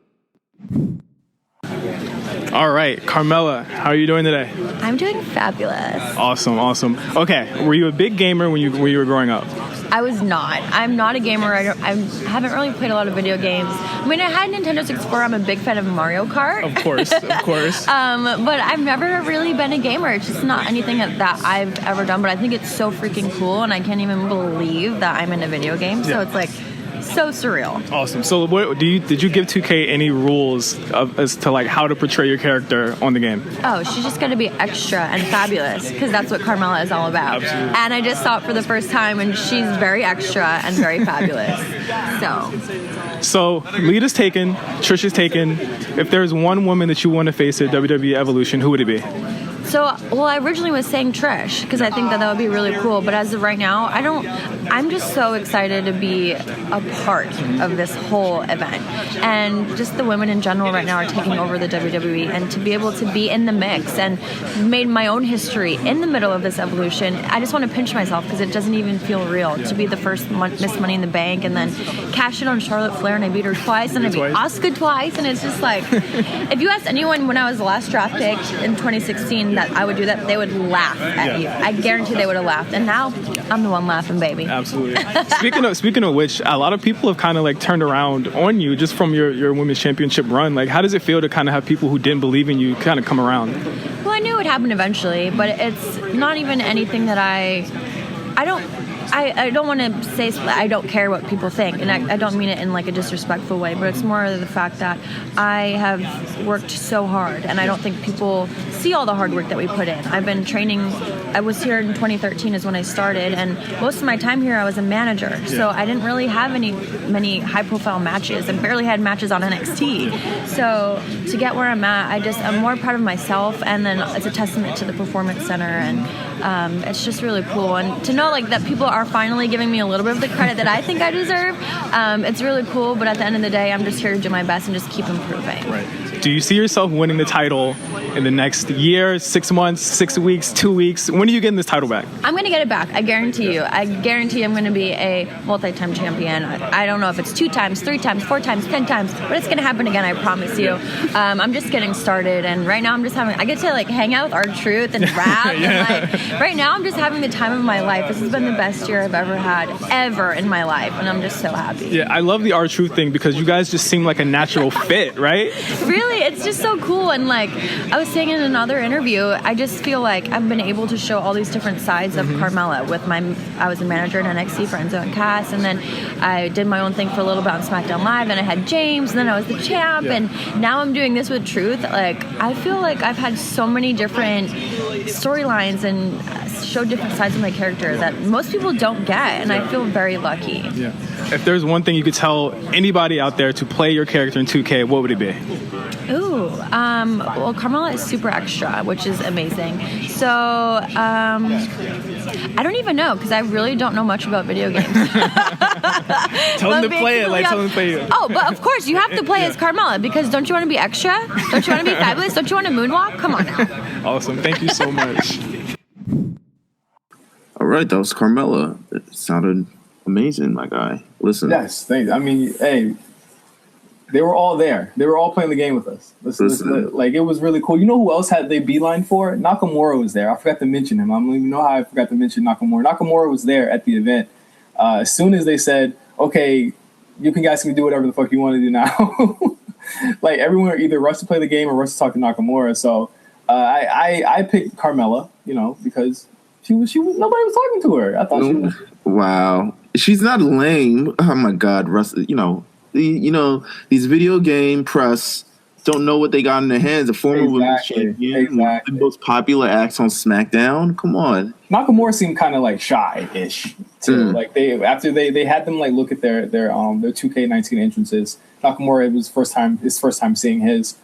All right, Carmella, how are you doing today? I'm doing fabulous. Awesome. Okay, were you a big gamer when you were growing up? I was not. I'm not a gamer. I haven't really played a lot of video games. I mean, I had Nintendo 64. I'm a big fan of Mario Kart. Of course. But I've never really been a gamer. It's just not anything that I've ever done. But I think it's so freaking cool, and I can't even believe that I'm in a video game. So it's like so surreal. Awesome. So, did you give 2K any rules as to like how to portray your character on the game? Oh, she's just going to be extra and fabulous because that's what Carmella is all about. Absolutely. And I just saw it for the first time, and she's very extra and very fabulous. So, Lita's taken, Trish is taken. If there's one woman that you want to face at WWE Evolution, who would it be? So, I originally was saying Trish because I think that would be really cool. But as of right now, I'm just so excited to be a part of this whole event. And just the women in general right now are taking over the WWE. And to be able to be in the mix and made my own history in the middle of this evolution, I just want to pinch myself because it doesn't even feel real to be the first Miss Money in the Bank and then cash in on Charlotte Flair and I beat her twice and I beat Asuka twice. And it's just like, if you asked anyone when I was the last draft pick in 2016, that I would do that, they would laugh at you. I guarantee they would have laughed. And now I'm the one laughing, baby. Absolutely. Speaking of which, a lot of people have kind of like turned around on you just from your women's championship run. Like, how does it feel to kind of have people who didn't believe in you kind of come around? Well, I knew it would happen eventually, but it's not even anything that I don't want to say I don't care what people think, and I don't mean it in like a disrespectful way, but it's more the fact that I have worked so hard, and I don't think people see all the hard work that we put in. I've been training. I was here in 2013 is when I started, and most of my time here I was a manager, so I didn't really have many high-profile matches, and barely had matches on NXT. So to get where I'm at, I'm more proud of myself, and then it's a testament to the Performance Center, and it's just really cool, and to know like that people are finally giving me a little bit of the credit that I think I deserve. It's really cool, but at the end of the day, I'm just here to do my best and just keep improving. Right. Do you see yourself winning the title in the next year, 6 months, 6 weeks, 2 weeks? When are you getting this title back? I'm going to get it back. I guarantee you. I guarantee I'm going to be a multi-time champion. I don't know if it's 2 times, 3 times, 4 times, 10 times, but it's going to happen again, I promise you. I'm just getting started, and right now I get to like hang out with R-Truth and rap. And, like, right now I'm just having the time of my life. This has been the best year I've ever had, ever in my life, and I'm just so happy. Yeah, I love the R-Truth thing because you guys just seem like a natural fit, right? Really, it's just so cool. And like I was saying in another interview, I just feel like I've been able to show all these different sides of Carmella. I was a manager in NXT for Enzo and Cass, and then I did my own thing for a little bit on SmackDown Live, and I had James, and then I was the champ, and now I'm doing this with Truth. Like I feel like I've had so many different storylines and show different sides of my character that most people don't get, and I feel very lucky. Yeah. If there's one thing you could tell anybody out there to play your character in 2K, what would it be? Well, Carmella is super extra, which is amazing. So, I don't even know because I really don't know much about video games. Tell them to play it, tell them to play it. Oh, but of course you have to play as Carmella because don't you want to be extra? Don't you want to be fabulous? Don't you want to moonwalk? Come on now. Awesome. Thank you so much. All right, that was Carmella. It sounded amazing, my guy. Listen. Yes, thanks. I mean, hey, they were all there. They were all playing the game with us. Listen. Like, it was really cool. You know who else had they beeline for? Nakamura was there. I forgot to mention him. I don't even know how I forgot to mention Nakamura. Nakamura was there at the event. As soon as they said, okay, you guys can do whatever the fuck you want to do now. Like, everyone either rushed to play the game or rushed to talk to Nakamura. So I picked Carmella, because she was nobody was talking to her. I thought she was. Wow. She's not lame. Oh my God, Russ. These video game press don't know what they got in their hands. A former women's champion, the most popular acts on SmackDown. Come on. Nakamura seemed kind of like shy-ish too. Like they had them like look at their 2K19 entrances. Nakamura, it was his first time seeing his.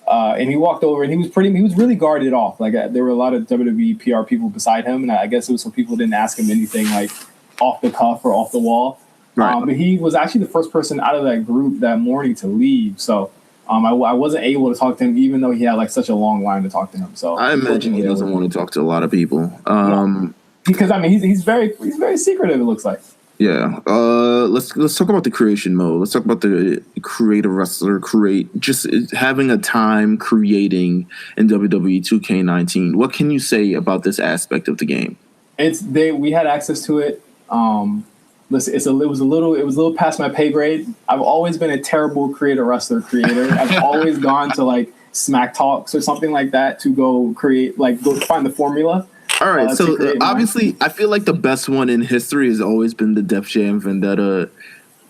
And he walked over and he was really guarded off. Like there were a lot of WWE PR people beside him, and I guess it was so people didn't ask him anything like off the cuff or off the wall. Right. But he was actually the first person out of that group that morning to leave. So I wasn't able to talk to him, even though he had like such a long line to talk to him. So I imagine he doesn't want to talk to a lot of people. Because I mean he's very secretive. It looks like. Yeah. Let's talk about the creation mode. Let's talk about the creative wrestler just having a time creating in WWE 2k19. What can you say about this aspect of the game? We had access to it Listen, it was a little past my pay grade. I've always been a terrible creator. I've always gone to like Smack Talks or something like that to go find the formula. All right, so obviously, I feel like the best one in history has always been the Def Jam Vendetta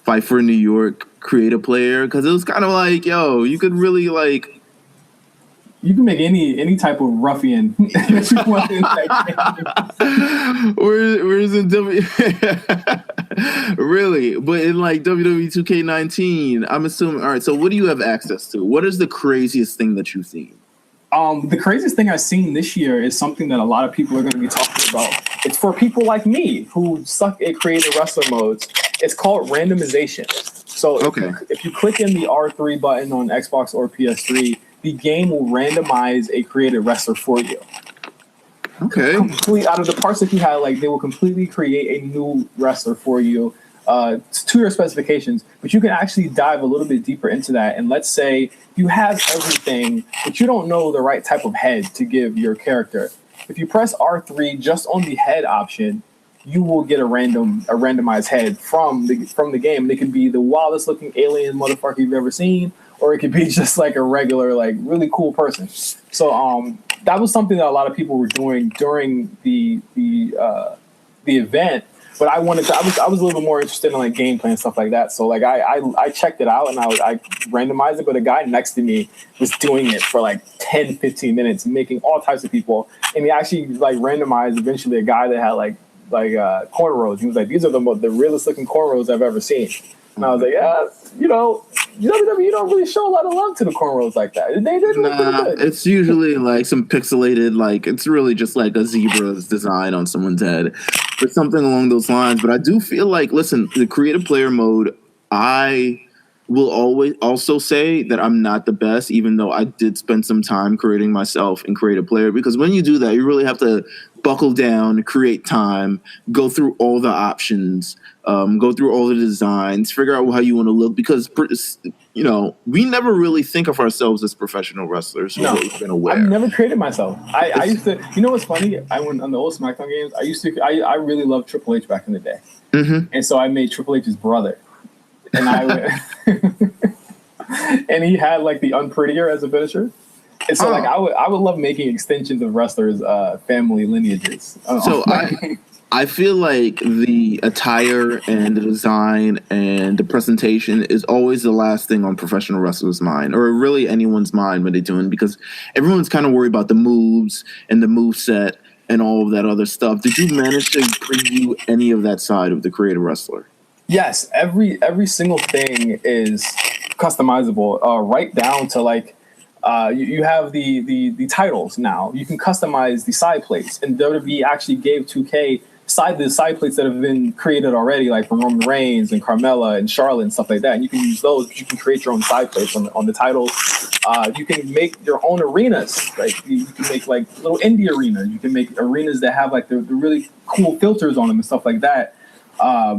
Fight for New York creative player, because it was kind of like, yo, you could really like. You can make any type of ruffian that you want in that game. Where's in really? But in like WWE 2k19, I'm assuming. All right, so what do you have access to? What is the craziest thing that you've seen? The craziest thing I've seen this year is something that a lot of people are going to be talking about. It's for people like me who suck at creative wrestler modes. It's called randomization. So if you click in the R3 button on Xbox or PS3, the game will randomize a creative wrestler for you. Okay. Complete out of the parts that you have, like they will completely create a new wrestler for you to your specifications. But you can actually dive a little bit deeper into that. And let's say you have everything, but you don't know the right type of head to give your character. If you press R3 just on the head option, you will get a randomized head from the game. And it could be the wildest looking alien motherfucker you've ever seen, or it could be just like a regular, like really cool person. So that was something that a lot of people were doing during the event. But I was a little bit more interested in like gameplay and stuff like that. So like I checked it out and I randomized it, but a guy next to me was doing it for like 10, 15 minutes, making all types of people. And he actually like randomized eventually a guy that had like cornrows. He was like, these are the realest looking cornrows I've ever seen. And I was like, yeah, WWE don't really show a lot of love to the cornrows like that. They did look pretty good. It's usually like some pixelated, like it's really just like a zebra's design on someone's head or something along those lines. But I do feel like, listen, the creative player mode, I will always also say that I'm not the best, even though I did spend some time creating myself in creative player, because when you do that, you really have to buckle down, create time, go through all the options, go through all the designs, figure out how you want to look, because we never really think of ourselves as professional wrestlers. No, I've never created myself. I used to, you know what's funny? I went on the old SmackDown games. I really loved Triple H back in the day. Mm-hmm. And so I made Triple H's brother. And and he had like the Unprettier as a finisher. And so like I would love making extensions of wrestlers' family lineages. So I feel like the attire and the design and the presentation is always the last thing on professional wrestlers' mind, or really anyone's mind when they're doing, because everyone's kind of worried about the moves and the move set and all of that other stuff. Did you manage to preview any of that side of the creative wrestler? Yes, every single thing is customizable, right down to like you have the titles now. You can customize the side plates, and WWE actually gave 2K the side plates that have been created already, like from Roman Reigns and Carmella and Charlotte and stuff like that. And you can use those, but you can create your own side plates on the titles. You can make your own arenas. Like you can make like little indie arenas. You can make arenas that have like the really cool filters on them and stuff like that.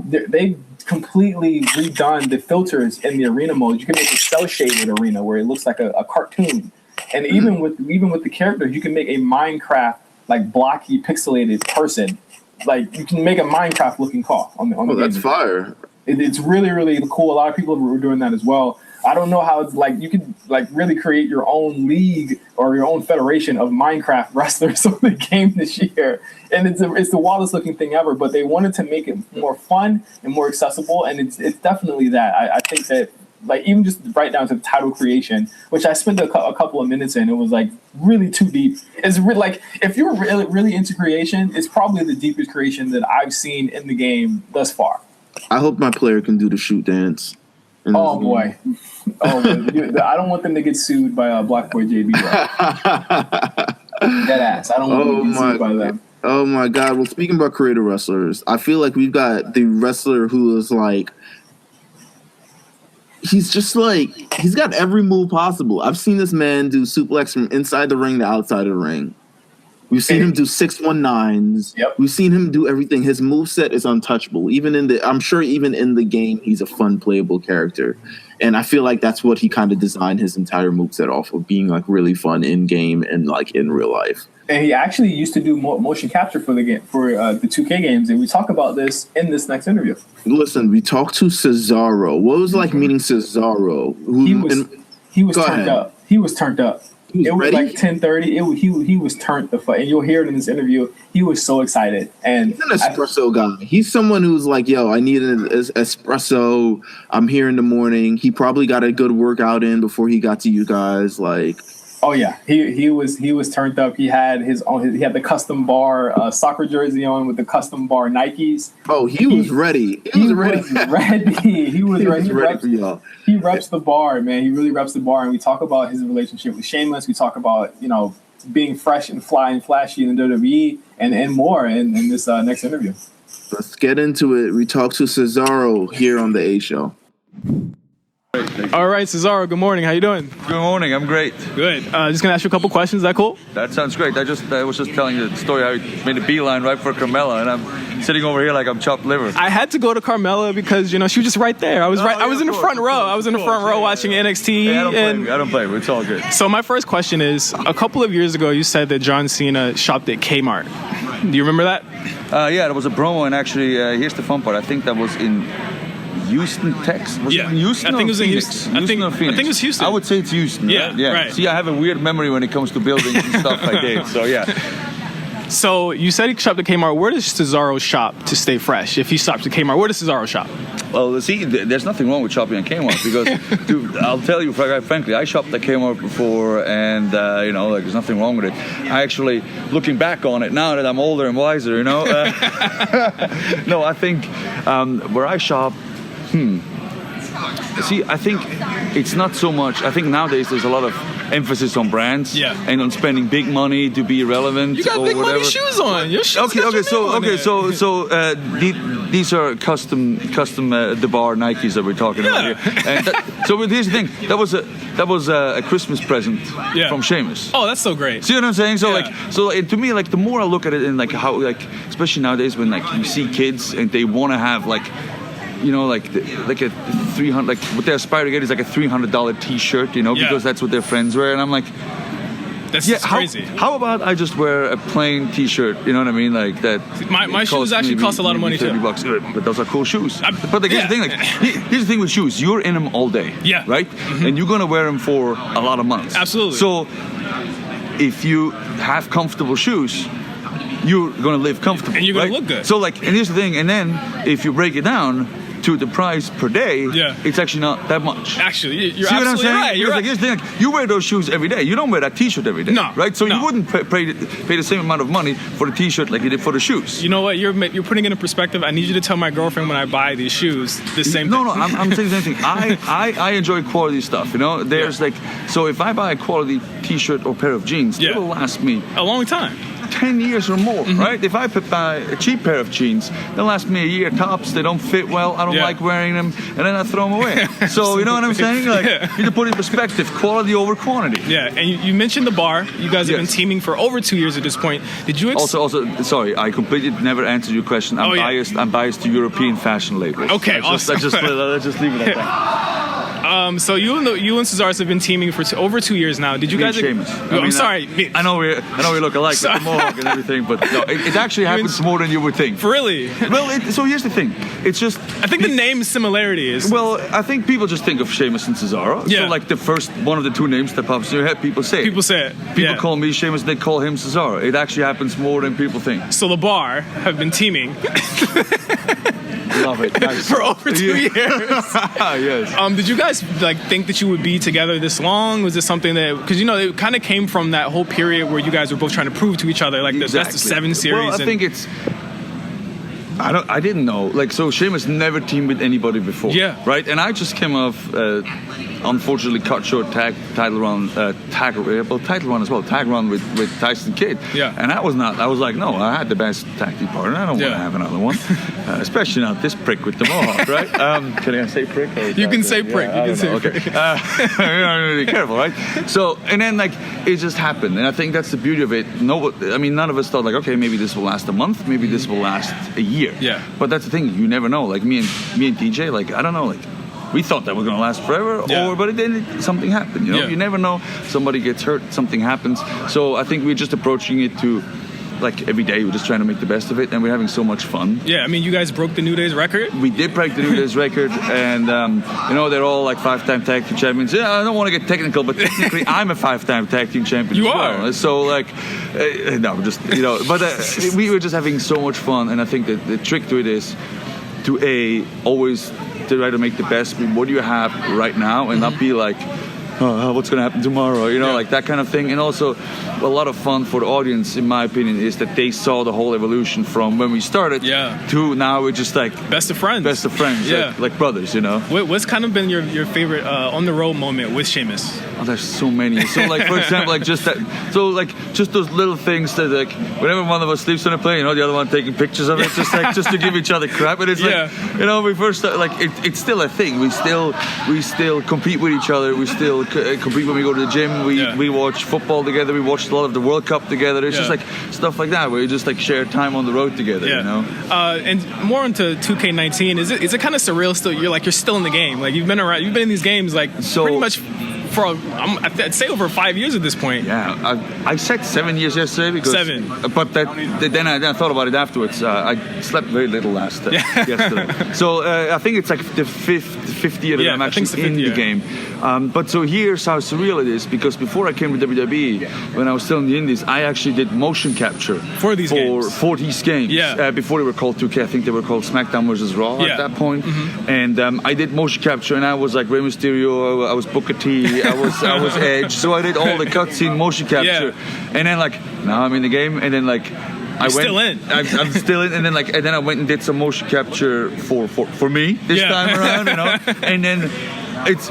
They completely redone the filters in the arena mode. You can make a cell shaded arena where it looks like a cartoon, and even with the characters, you can make a Minecraft like blocky pixelated person. Like you can make a Minecraft looking car on the that's fire. It's really, really cool. A lot of people were doing that as well. I don't know how like you can like really create your own league or your own federation of Minecraft wrestlers on the game this year, and it's the wildest looking thing ever. But they wanted to make it more fun and more accessible, and it's definitely that. I think that like even just right down to the title creation, which I spent a couple of minutes in, it was like really too deep. It's like if you're really into creation, it's probably the deepest creation that I've seen in the game thus far. I hope my player can do the shoot dance. Oh boy. I don't want them to get sued by Black Boy JB. Dead ass. I don't want them to get sued by them. Oh my God. Well, speaking about creative wrestlers, I feel like we've got the wrestler who is like, he's got every move possible. I've seen this man do suplex from inside the ring to outside of the ring. We've seen him do 619s. Yep. We've seen him do everything. His moveset is untouchable. I'm sure even in the game, he's a fun, playable character. And I feel like that's what he kind of designed his entire moveset off of, being like really fun in game and like in real life. And he actually used to do motion capture for the game, for the 2K games, and we talk about this in this next interview. Listen, we talked to Cesaro. What was it like meeting Cesaro? He was turned up. He was turned up. It was like 10:30. He was turned the fuck, and you'll hear it in this interview. He was so excited, and he's an espresso guy. He's someone who's like, "Yo, I need an espresso. I'm here in the morning." He probably got a good workout in before he got to you guys. Like, oh yeah, he was turned up. He had he had the custom bar soccer jersey on with the custom bar Nikes. Oh, he was ready. He was ready. He was ready. He ready for y'all. He reps the bar, man. He really reps the bar, and we talk about his relationship with Sheamus. We talk about being fresh and fly and flashy in the WWE and more in this next interview. Let's get into it. We talked to Cesaro here on the A Show. All right, Cesaro, good morning. How you doing? Good morning. I'm great. Good. Just going to ask you a couple questions. Is that cool? That sounds great. I was just telling you the story how he made a beeline right for Carmella, and I'm sitting over here like I'm chopped liver. I had to go to Carmella because, she was just right there. I was in the front row. I was in the front row watching NXT. Hey, I don't blame you. It's all good. So my first question is, a couple of years ago, you said that John Cena shopped at Kmart. Do you remember that? Yeah, it was a promo, and actually, here's the fun part. I think that was in Houston, Texas. Was it in Houston? I think it was Phoenix? in Houston. I think it was Houston. I would say it's Houston. Yeah, right? Yeah. Right. See, I have a weird memory when it comes to buildings and stuff like that. So yeah. So you said he shopped at Kmart. Where does Cesaro shop to stay fresh? If he shops at Kmart, where does Cesaro shop? Well, see, there's nothing wrong with shopping at Kmart because, dude, I'll tell you frankly, I shopped at Kmart before, and there's nothing wrong with it. I actually, looking back on it now that I'm older and wiser, no, I think where I shop, See, I think it's not so much. I think nowadays there's a lot of emphasis on brands and on spending big money to be relevant. You got or big whatever. money shoes on. Your shoes So these are custom the bar Nikes that we're talking about here. And so here's the thing. That was a Christmas present from Sheamus. Oh, that's so great. See what I'm saying? So to me, like the more I look at it and like how especially nowadays when like you see kids and they want to have like a 300, like what they aspire to get is like a $300 T-shirt, because that's what their friends wear, and I'm like, that's crazy. How about I just wear a plain T-shirt? You know what I mean? Like that. My shoes actually cost a lot of money too. $30, but those are cool shoes. But here's the thing. Here's the thing with shoes. You're in them all day. Yeah. Right. Mm-hmm. And you're gonna wear them for a lot of months. Absolutely. So if you have comfortable shoes, you're gonna live comfortable. And you're gonna look good. So and here's the thing. And then if you break it down to the price per day, it's actually not that much. Actually, you're See what I'm absolutely saying? right. You're right. Here's the thing, you wear those shoes every day. You don't wear that T-shirt every day. No. Right? So you wouldn't pay the same amount of money for the T-shirt like you did for the shoes. You know what? You're putting it in perspective. I need you to tell my girlfriend when I buy these shoes the same thing. No, I'm saying the same thing. I enjoy quality stuff, There's so if I buy a quality T-shirt or pair of jeans, it will last me a long time. 10 years or more, right? If I buy a cheap pair of jeans, they'll last me a year tops. They don't fit well. I don't like wearing them, and then I throw them away. So you know what I'm saying? Like you need to put it in perspective: quality over quantity. Yeah, and you mentioned the bar. You guys have been teaming for over 2 years at this point. Did you also? Sorry, I completely never answered your question. I'm biased. I'm biased to European fashion labels. Okay, awesome. Let's just leave it at that. So you and Cesaro have been teaming for over 2 years now. Did you guys? Sheamus. I'm sorry. I know we look alike with the mohawk and everything, but no, it actually happens more than you would think. Really? Well, so here's the thing. It's just I think the name similarity is. Well, I think people just think of Sheamus and Cesaro. Yeah. So like the first one of the two names that pops in your head, people say it. People say it. People call me Sheamus, they call him Cesaro. It actually happens more than people think. So the bar have been teaming. Love it. Nice. For over 2 years. Yes. Did you guys think that you would be together this long? Was this something that because it kind of came from that whole period where you guys were both trying to prove to each other like the best of 7 series? Well, I think it's. I didn't know. Like, so Sheamus never teamed with anybody before. Yeah. Right? And I just came off, unfortunately, cut short title run as well. Tag run with Tyson Kidd. Yeah. And I was like, no, I had the best tag team partner. I don't want to have another one. Especially not this prick with the mohawk, right? Can I say prick? You can say prick. You can say prick. Be careful, right? So, and then, it just happened. And I think that's the beauty of it. None of us thought, okay, maybe this will last a month. Maybe this will last a year. Yeah. But that's the thing, you never know. Like me and DJ, I don't know, we thought that was going to last forever, but then something happened. You never know. Somebody gets hurt, something happens. So I think we're just approaching it to, like, every day we're just trying to make the best of it, and we're having so much fun. Yeah, I mean, you guys broke the New Day's record. We did break the New Day's record, and they're all like 5-time tag team champions. Yeah, I don't want to get technical, but technically I'm a 5-time tag team champion. You as are. Well. So like, but we were just having so much fun, and I think that the trick to it is to always try to make the best with what you have right now, and not be like, oh, what's going to happen tomorrow? Like that kind of thing. And also, a lot of fun for the audience, in my opinion, is that they saw the whole evolution from when we started to now we're just like best of friends. Like brothers, What's kind of been your favorite on the road moment with Sheamus? Oh, there's so many. So like, for example, like just that. So like, just those little things that like, whenever one of us sleeps on a plane, the other one taking pictures of it, just to give each other crap. And it's like, we first started, like, it's still a thing. We still compete with each other. We still compete when we go to the gym. We watch football together. We watched a lot of the World Cup together. It's just like stuff like that where you just like share time on the road together. And more into 2K19. Is it kind of surreal still? You're still in the game. Like you've been in these games like pretty much for I'd say over 5 years at this point. Yeah, I said 7 years yesterday because 7. But then I thought about it afterwards. I slept very little yesterday. So I think it's like the fifth year that I'm actually in the game. But so here's how surreal it is, because before I came to WWE, when I was still in the Indies, I actually did motion capture for these games. Before they were called 2K, I think they were called SmackDown vs. Raw at that point. And I did motion capture, and I was like Rey Mysterio, I was Booker T, I was Edge. So I did all the cutscene motion capture, and then like now I'm in the game, and then like I'm still in, and then I went and did some motion capture for me this time around, and then.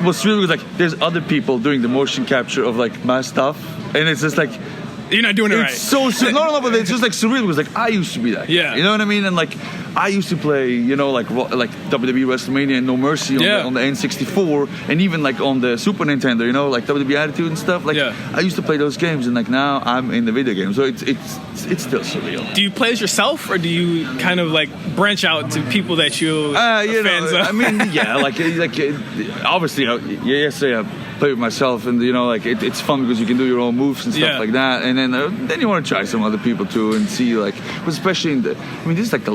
What's really like there's other people doing the motion capture of like my stuff, and it's just like you're not doing it right. It's so no, but it's just like surreal. It was like I used to be that. Yeah, you know what I mean? And like I used to play, like WWE WrestleMania and No Mercy on the N64, and even like on the Super Nintendo, like WWE Attitude and stuff. Like I used to play those games, and like now I'm in the video game, so it's still surreal. Do you play as yourself, or do you kind of like branch out to people that you fans of? I mean, obviously, yesterday I played with myself, and it's fun because you can do your own moves and stuff like that, and then you want to try some other people too and see especially this is like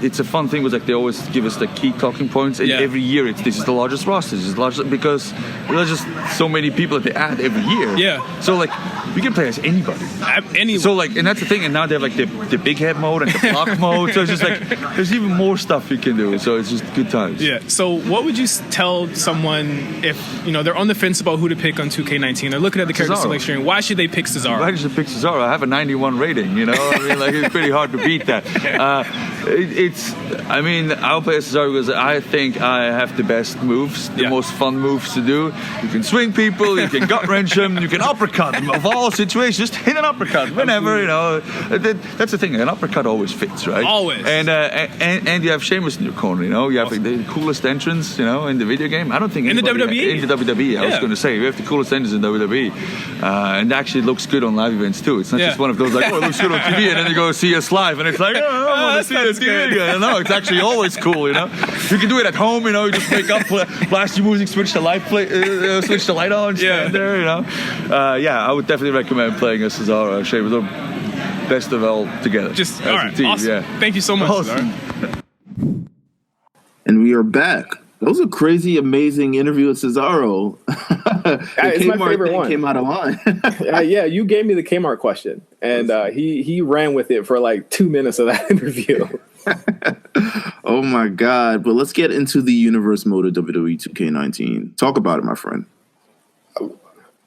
it's a fun thing was like they always give us the key talking points, and every year this is the largest roster, because there's just so many people that they add every year. So like you can play as anybody. So like, and that's the thing. And now they have like the big head mode and the block mode. So it's just like there's even more stuff you can do. So it's just good times. Yeah. So what would you tell someone if they're on the fence about who to pick on 2K19? They're looking at the character selection. Why should they pick Cesaro? Why should they pick Cesaro? I have a 91 rating. It's pretty hard to beat that. I'll play as Cesaro because I think I have the best moves, the most fun moves to do. You can swing people, you can gut wrench them, you can uppercut them. Of all situations, just hit an uppercut whenever. That's the thing. An uppercut always fits, right? Always. And you have Sheamus in your corner. You have the coolest entrance. In the video game. I don't think in the WWE. In the WWE, I was going to say we have the coolest entrance in WWE, and actually it looks good on live events too. It's not just one of those like, it looks good on TV, and then you go see us live, and it's like, I want to see this again. No, it's actually always cool. You can do it at home. You just wake up, blast your music, switch the light, switch the light on, stand there. I would definitely recommend playing as Cesaro. Sheamus, best of all together. Just all right, awesome. Thank you so much, Cesaro. And we are back. That was a crazy, amazing interview with Cesaro. It's my favorite one. Came out of line. You gave me the Kmart question, and he ran with it for like 2 minutes of that interview. Oh my God. But let's get into the universe mode of WWE 2K19. Talk about it, my friend.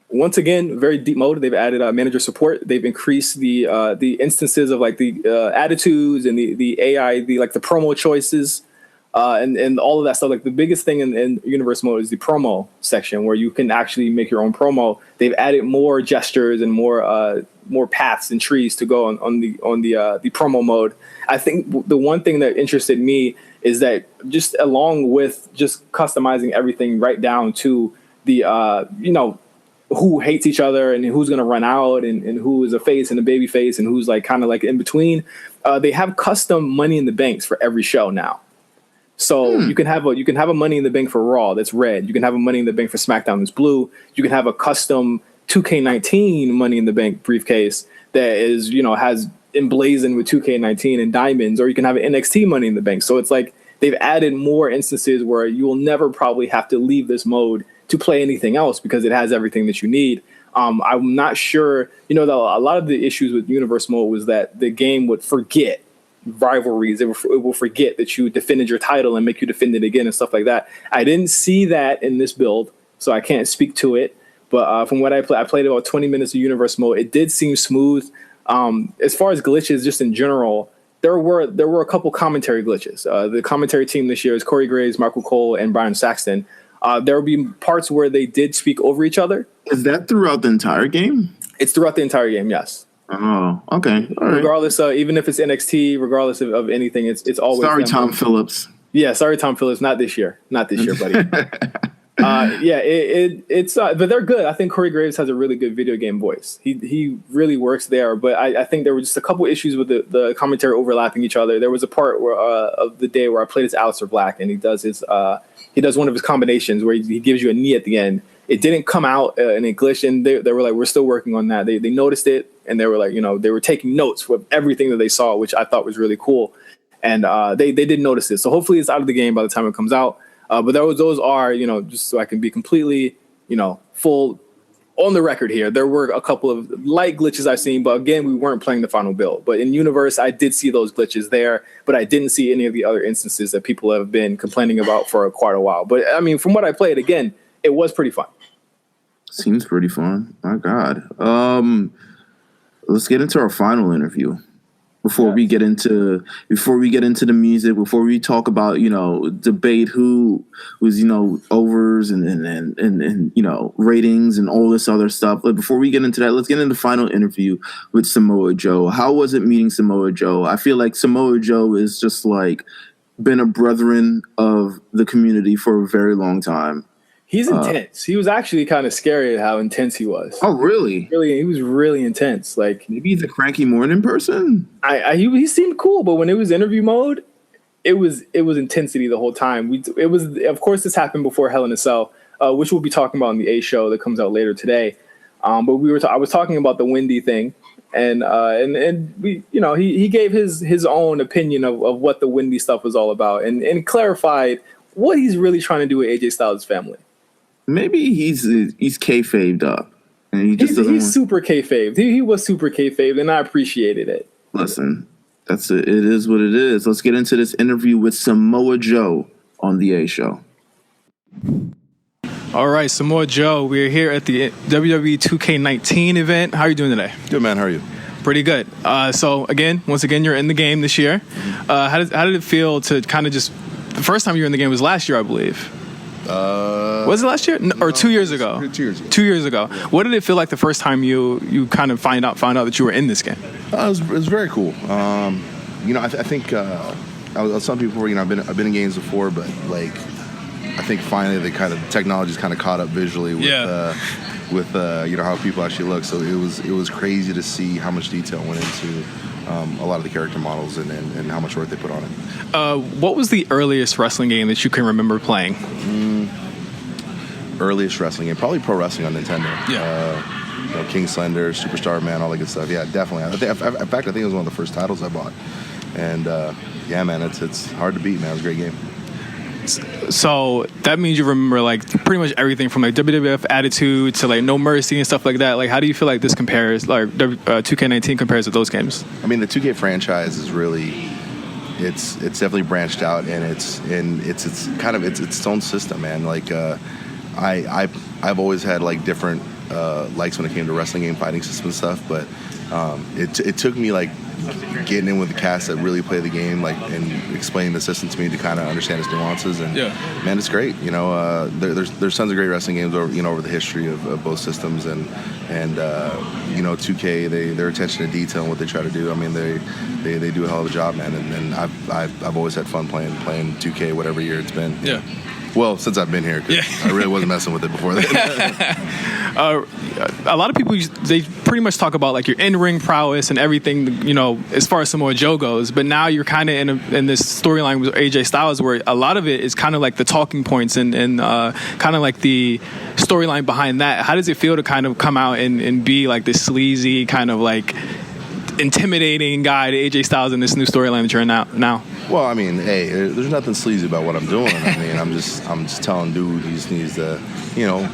Once again, very deep mode. They've added manager support. They've increased the instances of like the attitudes and the AI, the promo choices. And all of that stuff. Like the biggest thing in universe mode is the promo section, where you can actually make your own promo. They've added more gestures and more paths and trees to go on the promo mode. I think the one thing that interested me is that just along with just customizing everything right down to the who hates each other and who's going to run out and who is a face and a baby face and who's like kind of like in between, they have custom money in the banks for every show now. So you can have a Money in the Bank for Raw that's red. You can have a Money in the Bank for SmackDown that's blue. You can have a custom 2K19 Money in the Bank briefcase that is, has emblazoned with 2K19 and diamonds, or you can have an NXT Money in the Bank. So it's like they've added more instances where you will never probably have to leave this mode to play anything else because it has everything that you need. I'm not sure, a lot of the issues with Universe mode was that the game would forget rivalries. It will forget that you defended your title and make you defend it again and stuff like that. I didn't see that in this build, so I can't speak to it. But from what I played about 20 minutes of Universe mode. It did seem smooth. As far as glitches, just in general, there were a couple commentary glitches. The commentary team this year is Corey Graves, Michael Cole, and Brian Saxton. There will be parts where they did speak over each other. Is that throughout the entire game? It's throughout the entire game, yes. Oh, okay. All right. Regardless, even if it's NXT, regardless of anything, it's always. Sorry, Tom Phillips. Yeah, sorry, Tom Phillips. Not this year, buddy. But they're good. I think Corey Graves has a really good video game voice. He really works there. But I think there were just a couple issues with the commentary overlapping each other. There was a part where of the day where I played as Aleister Black, and he does one of his combinations where he gives you a knee at the end. It didn't come out and it glitched, and they were like, we're still working on that. They noticed it, and they were like, they were taking notes with everything that they saw, which I thought was really cool. And they did notice it. So hopefully it's out of the game by the time it comes out. But those are, just so I can be completely, full on the record here. There were a couple of light glitches I've seen, but again, we weren't playing the final build. But in Universe, I did see those glitches there, but I didn't see any of the other instances that people have been complaining about for quite a while. But I mean, from what I played, again, it was pretty fun. Seems pretty fun. My God. Let's get into our final interview. Before we get into the music, before we talk about, debate who was, overs and ratings and all this other stuff. But before we get into that, let's get into the final interview with Samoa Joe. How was it meeting Samoa Joe? I feel like Samoa Joe is just like been a brethren of the community for a very long time. He's intense. He was actually kind of scary at how intense he was. Oh, really? Really, he was really intense. Like maybe he's a cranky morning person. He seemed cool, but when it was interview mode, it was intensity the whole time. Of course, this happened before Hell in a Cell, which we'll be talking about on the A show that comes out later today. But I was talking about the Wendy thing, and we, he gave his own opinion of what the Wendy stuff was all about, and clarified what he's really trying to do with AJ Styles' family. Maybe he's kayfabed up, and he just he's super kayfabed. He was super kayfabed, and I appreciated it. Listen, that's it. It is what it is. Let's get into this interview with Samoa Joe on the A show. All right, Samoa Joe, we're here at the WWE 2k19 event. How are you doing today? Good, man. How are you? Pretty good. So once again, you're in the game this year. How did it feel to kind of just the first time you were in the game was last year, I believe. Was it last year or 2 years ago? 2 years ago. 2 years ago. Yeah. What did it feel like the first time you kind of found out that you were in this game? It was very cool. I think I was telling people before, I've been in games before, but like I think finally the technology's kind of caught up visually with how people actually look. So it was crazy to see how much detail went into a lot of the character models and how much work they put on it. What was the earliest wrestling game that you can remember playing? Earliest wrestling game, probably Pro Wrestling on Nintendo. Yeah. King Slender, Superstar Man, all that good stuff. Yeah, definitely. In fact, I think it was one of the first titles I bought. And yeah, man, it's hard to beat, man. It was a great game. So that means you remember like pretty much everything from like WWF Attitude to like No Mercy and stuff like that. Like, how do you feel like this compares, like 2K19 compares to those games? I mean, the 2K franchise is really, it's definitely branched out, and it's kind of its own system, man. Like I've always had like different likes when it came to wrestling game fighting system and stuff, but it took me like getting in with the cast that really play the game, like, and explaining the system to me to kind of understand its nuances. And man, it's great. There's tons of great wrestling games over the history of both systems, and 2K, their attention to detail and what they try to do. I mean, they do a hell of a job, man. And I've always had fun playing 2K whatever year it's been. Yeah. Well, since I've been here, 'cause I really wasn't messing with it before that. A lot of people, they pretty pretty much talk about like your in-ring prowess and everything, you know, as far as Samoa Joe goes. But now you're kind of in this storyline with AJ Styles where a lot of it is kind of like the talking points and kind of like the storyline behind that. How does it feel to kind of come out and be like this sleazy kind of like intimidating guy to AJ Styles in this new storyline that you're in now? Well, I mean, hey, there's nothing sleazy about what I'm doing. I mean, I'm just telling dude he just needs to, you know,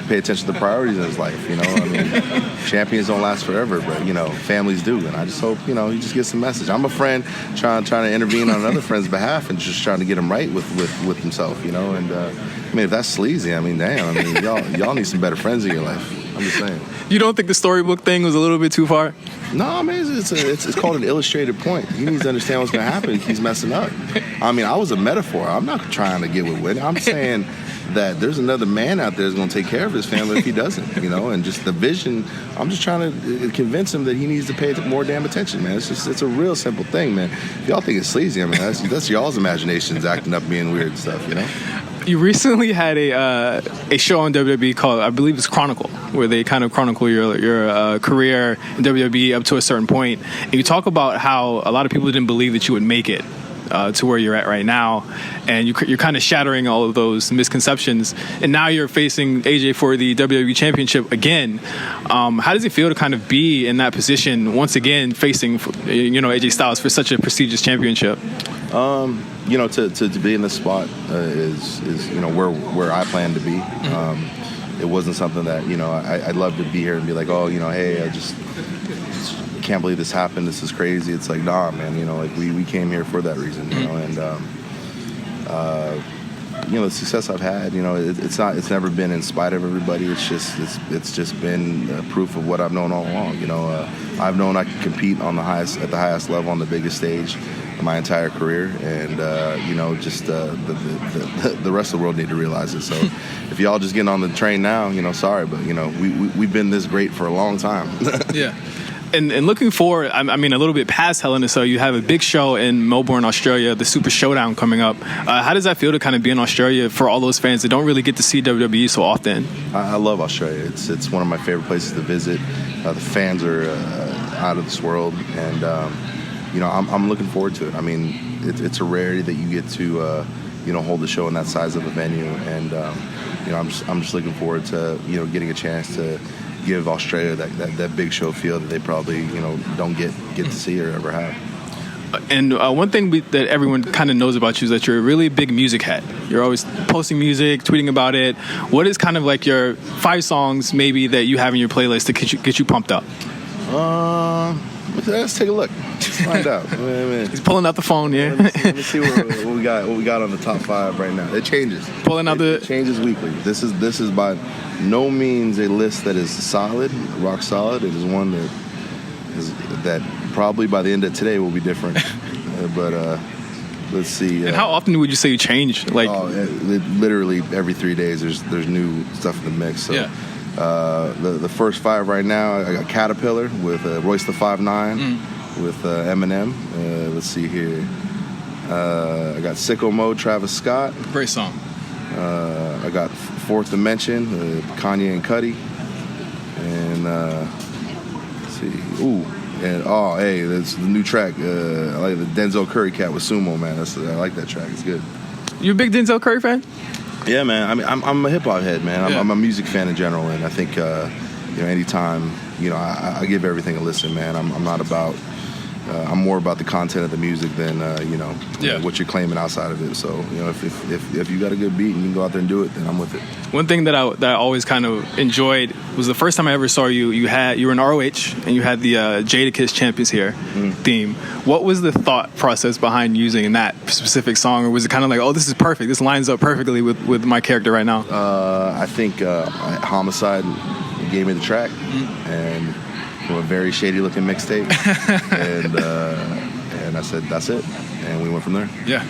pay attention to the priorities in his life. You know, I mean, champions don't last forever, but you know, families do. And I just hope, you know, he just gets the message. I'm a friend trying to intervene on another friend's behalf and just trying to get him right with himself. You know, and I mean, if that's sleazy, I mean, damn, I mean, y'all need some better friends in your life. I'm just saying. You don't think the storybook thing was a little bit too far? No, man, it's called an illustrated point. He needs to understand what's going to happen if he's messing up. I mean, I was a metaphor. I'm not trying to get with Whitney. I'm saying that there's another man out there that's going to take care of his family if he doesn't, you know, and just the vision. I'm just trying to convince him that he needs to pay more damn attention, man. It's a real simple thing, man. If y'all think it's sleazy, I mean, that's y'all's imaginations acting up being weird and stuff, you know? You recently had a show on WWE called, I believe it's Chronicle, where they kind of chronicle your career in WWE up to a certain point. And you talk about how a lot of people didn't believe that you would make it to where you're at right now. And you're kind of shattering all of those misconceptions. And now you're facing AJ for the WWE Championship again. How does it feel to kind of be in that position once again, facing, you know, AJ Styles for such a prestigious championship? You know, to be in this spot is you know where I plan to be. It wasn't something that, you know, I'd love to be here and be like, oh, you know, hey, I just can't believe this happened. This is crazy. It's like, nah, man. You know, like we came here for that reason. You know, and you know, the success I've had, you know, it's never been in spite of everybody. It's just been proof of what I've known all along. You know, I've known I can compete at the highest level on the biggest stage my entire career, and you know, just the rest of the world need to realize it. So if y'all just getting on the train now, you know, sorry, but you know, we've been this great for a long time. Yeah. And looking forward, I mean, a little bit past Hell in a Cell, you have a big show in Melbourne, Australia, the Super Showdown coming up. How does that feel to kind of be in Australia for all those fans that don't really get to see WWE so often? I love Australia. It's one of my favorite places to visit. The fans are out of this world, and you know, I'm looking forward to it. I mean, it's a rarity that you get to you know, hold the show in that size of a venue, and you know, I'm just looking forward to, you know, getting a chance to give Australia that big show feel that they probably, you know, don't get to see or ever have. And one thing that everyone kind of knows about you is that you're a really big music head. You're always posting music, tweeting about it. What is kind of like your 5 songs maybe that you have in your playlist to get you pumped up? Let's take a look. Let's find out. He's pulling out the phone, yeah. Let me see what we got on the top 5 right now. It changes. It changes weekly. This is by no means a list that is solid, rock solid. It is one that probably by the end of today will be different. But let's see. And how often would you say you change? Like, literally every 3 days. There's new stuff in the mix. So. Yeah. The first 5 right now, I got Caterpillar with Royce the 5'9", with Eminem. Let's see here. I got Sicko Mode, Travis Scott. Great song. I got Fourth Dimension, Kanye and Cudi. And let's see. Ooh. And hey, that's the new track. I like the Denzel Curry cat with Sumo, man. I like that track. It's good. You a big Denzel Curry fan? Yeah, man. I mean, I'm a hip hop head, man. I'm a music fan in general, and I think you know, anytime, you know, I give everything a listen, man. I'm not about. I'm more about the content of the music than you know, what you're claiming outside of it. So, you know, if you got a good beat and you can go out there and do it, then I'm with it. One thing that I always kind of enjoyed was the first time I ever saw you. You were in ROH and you had the Jadakiss Champions Here theme. What was the thought process behind using that specific song, or was it kind of like, oh, this is perfect, this lines up perfectly with my character right now? I think Homicide gave me the track and. A very shady looking mixtape, and I said that's it, and we went from there. Yeah.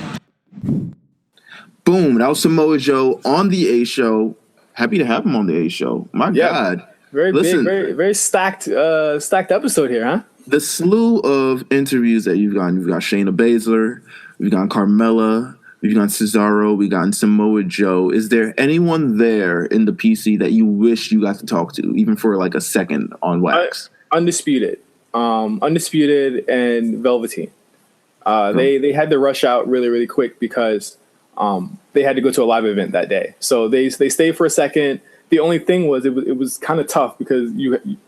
Boom! That was Samoa Joe on the A Show. Happy to have him on the A Show. My God, very big, very stacked episode here, huh? The slew of interviews that you've gotten. You've got Shayna Baszler, we've got Carmella, we've got Cesaro, we've got Samoa Joe. Is there anyone there in the PC that you wish you got to talk to, even for like a second on wax? Undisputed, and Velveteen. They had to rush out really, really quick because they had to go to a live event that day. So they stayed for a second. The only thing was it was kind of tough because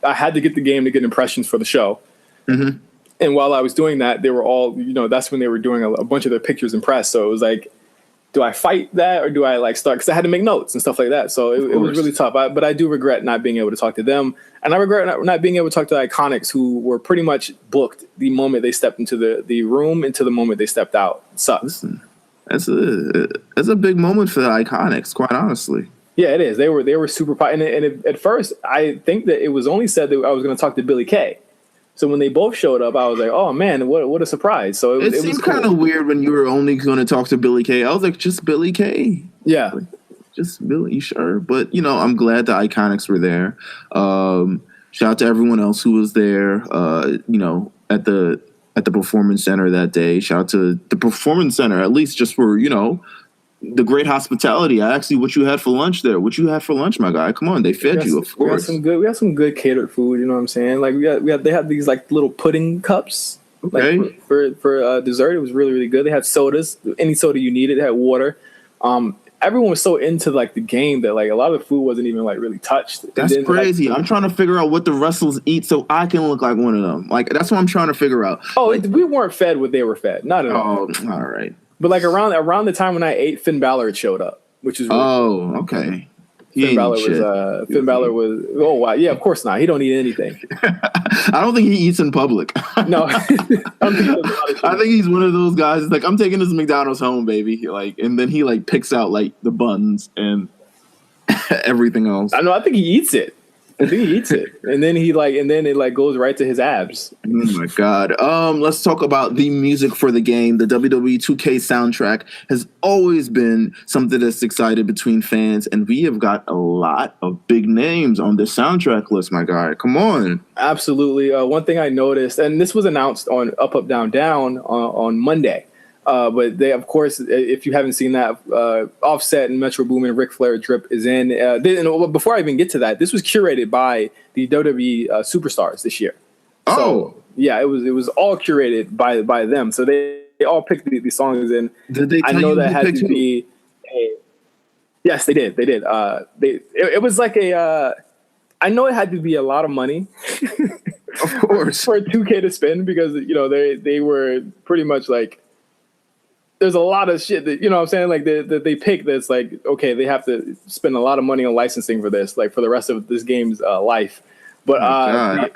I had to get the game to get impressions for the show. Mm-hmm. And while I was doing that, they were all, that's when they were doing a bunch of their pictures and press. So it was like, do I fight that or do I like start? Because I had to make notes and stuff like that. So it was really tough. But I do regret not being able to talk to them. And I regret not being able to talk to the Iconics, who were pretty much booked the moment they stepped into the room into the moment they stepped out. It sucks. Listen, that's a big moment for the Iconics, quite honestly. Yeah, it is. They were super and at first, I think that it was only said that I was going to talk to Billy Kay. So when they both showed up, I was like, "Oh man, what a surprise!" So it seemed was cool. kind of weird when you were only going to talk to Billy Kay. I was like, "Just Billy Kay?" Yeah, like, just Billy, sure. But I'm glad the Iconics were there. Shout out to everyone else who was there. At the Performance Center that day. Shout out to the Performance Center, at least just for the great hospitality. I asked you what you had for lunch there. What you had for lunch, my guy? Come on, they fed you, of course. We got some good catered food. You know what I'm saying? Like they had these like little pudding cups. Okay. Like for dessert, it was really, really good. They had sodas, any soda you needed. They had water. Everyone was so into like the game that like a lot of the food wasn't even like really touched. That's crazy. I'm trying to figure out what the wrestlers eat so I can look like one of them. Like that's what I'm trying to figure out. Oh, we weren't fed what they were fed. Not at all. Oh, all right. But like around the time when I ate, Finn Balor had showed up, which is really cool. Okay. Finn Balor was oh wow, yeah, of course not. He don't eat anything. I don't think he eats in public. No, I think he's one of those guys. Like I'm taking this McDonald's home, baby. Like, and then he like picks out like the buns and everything else. I think he eats it. I think he eats it, and then it goes right to his abs. Oh my God. Let's talk about the music for the game. The WWE 2K soundtrack has always been something that's excited between fans, and we have got a lot of big names on the soundtrack list, my guy. Come on. Absolutely. One thing I noticed, and this was announced on Up Up Down Down on Monday. But they, of course, if you haven't seen that, Offset and Metro Boomin, Ric Flair drip is in. Before I even get to that, this was curated by the WWE superstars this year. So, yeah, it was all curated by them. So they all picked the songs in. Did they tell I know you that had to be. Yes, they did. They did. It was like I know it had to be a lot of money. Of course. For 2K to spend because they were pretty much like. There's a lot of shit that, what I'm saying? Like that they pick that's like, okay, they have to spend a lot of money on licensing for this, like for the rest of this game's life. But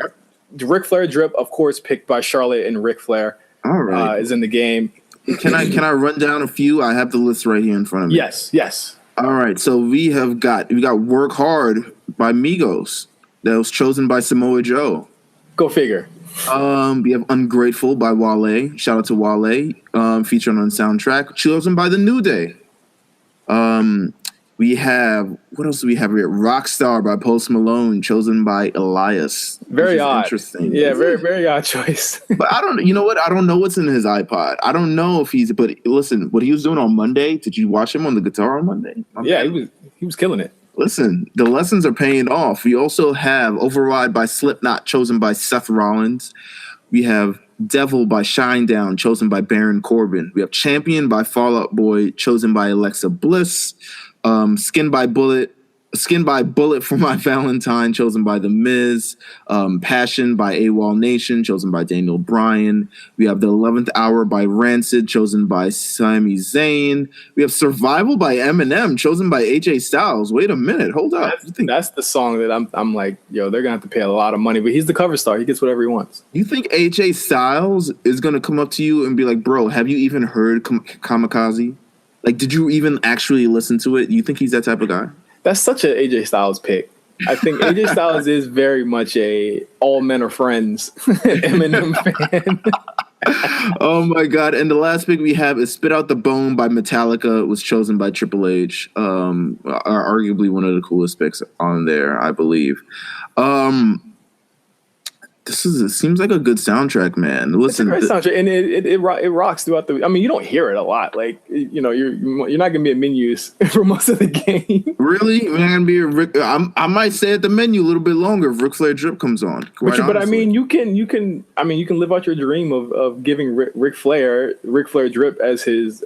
Ric Flair drip, of course, picked by Charlotte and Ric Flair. All right. Is in the game. Can I run down a few? I have the list right here in front of me. Yes. All right. So we got Work Hard by Migos. That was chosen by Samoa Joe. Go figure. We have Ungrateful by Wale. Shout out to Wale. Featured on soundtrack. Chosen by The New Day. We have, what else do we have here? Rockstar by Post Malone, chosen by Elias. Very odd. Interesting. Yeah, very, very odd choice. But I don't know what's in his iPod. I don't know if but listen, what he was doing on Monday, did you watch him on the guitar on Monday? Yeah, he was killing it. Listen, the lessons are paying off. We also have Override by Slipknot, chosen by Seth Rollins. We have Devil by Shinedown, chosen by Baron Corbin. We have Champion by Fall Out Boy, chosen by Alexa Bliss. Skin by Bullet for My Valentine, chosen by The Miz. Passion by AWOL Nation, chosen by Daniel Bryan. We have The 11th Hour by Rancid, chosen by Sami Zayn. We have Survival by Eminem, chosen by AJ Styles. Wait a minute, hold up. That's the song that I'm like, yo, they're gonna have to pay a lot of money, but he's the cover star. He gets whatever he wants. You think AJ Styles is gonna come up to you and be like, bro, have you even heard Kamikaze? Like, did you even actually listen to it? You think he's that type of guy? That's such an AJ Styles pick. I think AJ Styles is very much a all men are friends Eminem fan. Oh my God. And the last pick we have is Spit Out the Bone by Metallica. It was chosen by Triple H. Arguably one of the coolest picks on there, I believe. It seems like a good soundtrack, man. Listen, it's a great soundtrack, and it rocks throughout the. I mean, you don't hear it a lot. Like, you know, you're not gonna be at menus for most of the game. Really, you're not gonna be a Rick. I might stay at the menu a little bit longer if Ric Flair drip comes on. But I mean, you can live out your dream of giving Ric Flair drip as his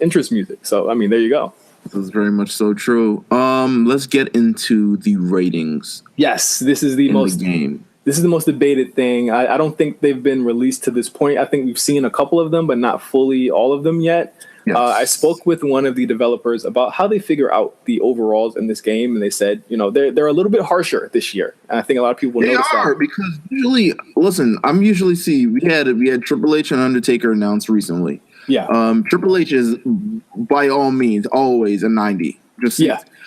interest music. So I mean, there you go. This is very much so true. Let's get into the ratings. Yes, this is the most game. This is the most debated thing. I don't think they've been released to this point. I think we've seen a couple of them, but not fully all of them yet. Yes. I spoke with one of the developers about how they figure out the overalls in this game, and they said, you know, they're a little bit harsher this year. And I think a lot of people notice that. They are, because usually, listen, we had Triple H and Undertaker announced recently. Yeah. Triple H is by all means always a 90.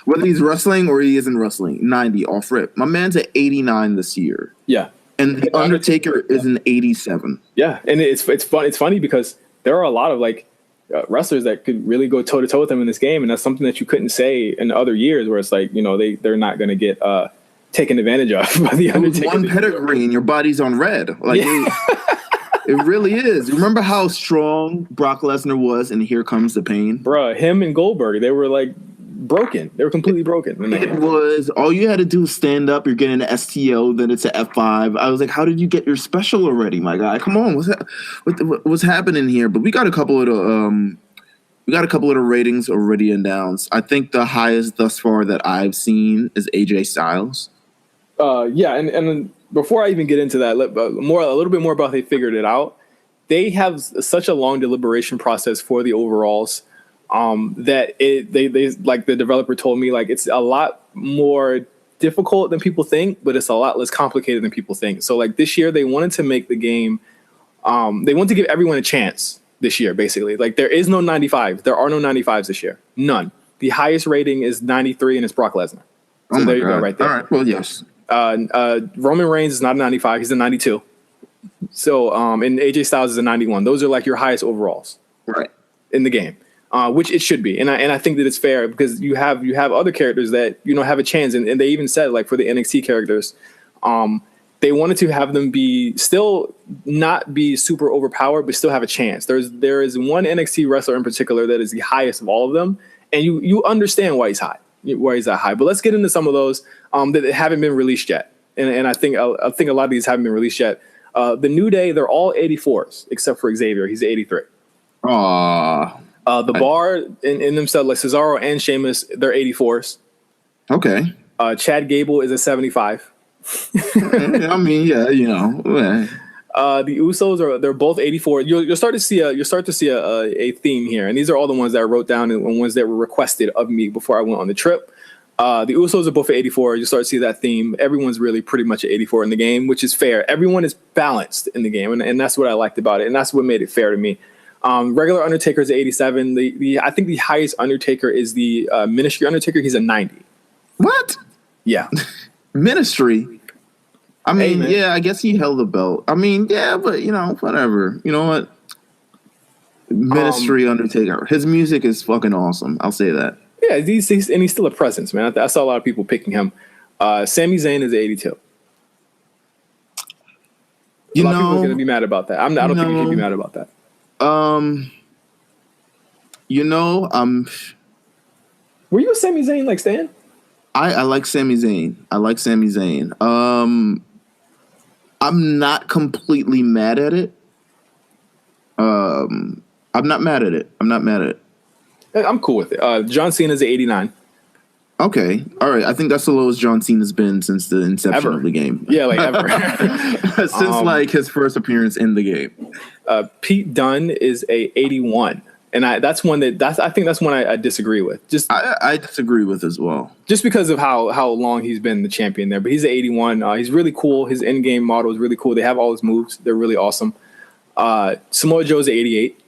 Whether he's wrestling or he isn't wrestling, 90 off rip. My man's at 89 this year. Yeah. And the Undertaker is an 87. Yeah, and it's fun. It's funny because there are a lot of like wrestlers that could really go toe to toe with him in this game, and that's something that you couldn't say in other years, where it's like, you know, they're not going to get taken advantage of by the Undertaker. One pedigree and your body's on red. Like it really is. Remember how strong Brock Lesnar was, and here comes the pain, bruh. Him and Goldberg, they were like broken. They were completely broken. It was all you had to do was stand up. You're getting an STO, then it's an F5. I was like, how did you get your special already, my guy? Come on, what's happening here? But we got a couple of the ratings already announced. I think the highest thus far that I've seen is AJ Styles. Yeah, and before I even get into that, a little bit more about how they figured it out. They have such a long deliberation process for the overalls. That they like the developer told me, like, it's a lot more difficult than people think, but it's a lot less complicated than people think. So like this year they wanted to make the game, they wanted to give everyone a chance this year, basically. Like there is no 95. There are no 95s this year. None. The highest rating is 93 and it's Brock Lesnar. So there you go right there. All right. Well, yes. Roman Reigns is not a 95. He's a 92. So, and AJ Styles is a 91. Those are like your highest overalls. Right. In the game. Which it should be, and I think that it's fair because you have other characters that, you know, have a chance, and they even said, like, for the NXT characters, they wanted to have them still not be super overpowered, but still have a chance. There is one NXT wrestler in particular that is the highest of all of them, and you understand why he's that high. But let's get into some of those that haven't been released yet, and I think a lot of these haven't been released yet. The New Day, they're all 84s except for Xavier. He's 83. Aww. The Bar in themselves, like Cesaro and Sheamus, they're 84s. Okay. Chad Gable is a 75. I mean, yeah, you know. The Usos they're both 84. You'll start to see a theme here, and these are all the ones that I wrote down and ones that were requested of me before I went on the trip. The Usos are both at 84. You start to see that theme. Everyone's really pretty much at 84 in the game, which is fair. Everyone is balanced in the game, and that's what I liked about it, and that's what made it fair to me. Regular Undertaker is 87. I think the highest Undertaker is the Ministry Undertaker. He's a 90. What? Yeah. Ministry? I mean, yeah, I guess he held the belt. I mean, yeah, but, you know, whatever. You know what? Ministry Undertaker. His music is fucking awesome. I'll say that. Yeah, he's still a presence, man. I saw a lot of people picking him. Sami Zayn is 82. A lot of people are going to be mad about that. I don't think you can be mad about that. You know, were you a Sami Zayn like Stan? I like Sami Zayn. I'm not completely mad at it. I'm not mad at it. I'm cool with it. John Cena's at 89. Okay. All right. I think that's the lowest John Cena's been since the inception of the game. Yeah, like ever. Since like his first appearance in the game. Pete Dunne is a 81. And I think that's one I disagree with. I disagree with as well. Just because of how long he's been the champion there. But he's at 81. He's really cool. His in-game model is really cool. They have all his moves. They're really awesome. Samoa Joe's at 88.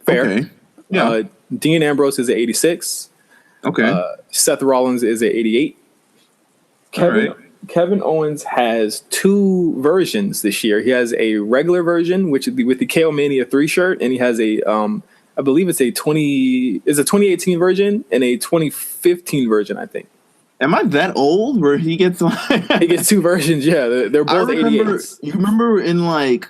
Fair. Okay. Yeah. Dean Ambrose is at 86. Okay. Seth Rollins is at 88. Kevin Owens has two versions this year. He has a regular version, which would be with the KO Mania 3 shirt, and he has a I believe it's a 2018 version and a 2015 version, I think. Am I that old where he gets like he gets two versions? Yeah, they're both 88s. You remember in like,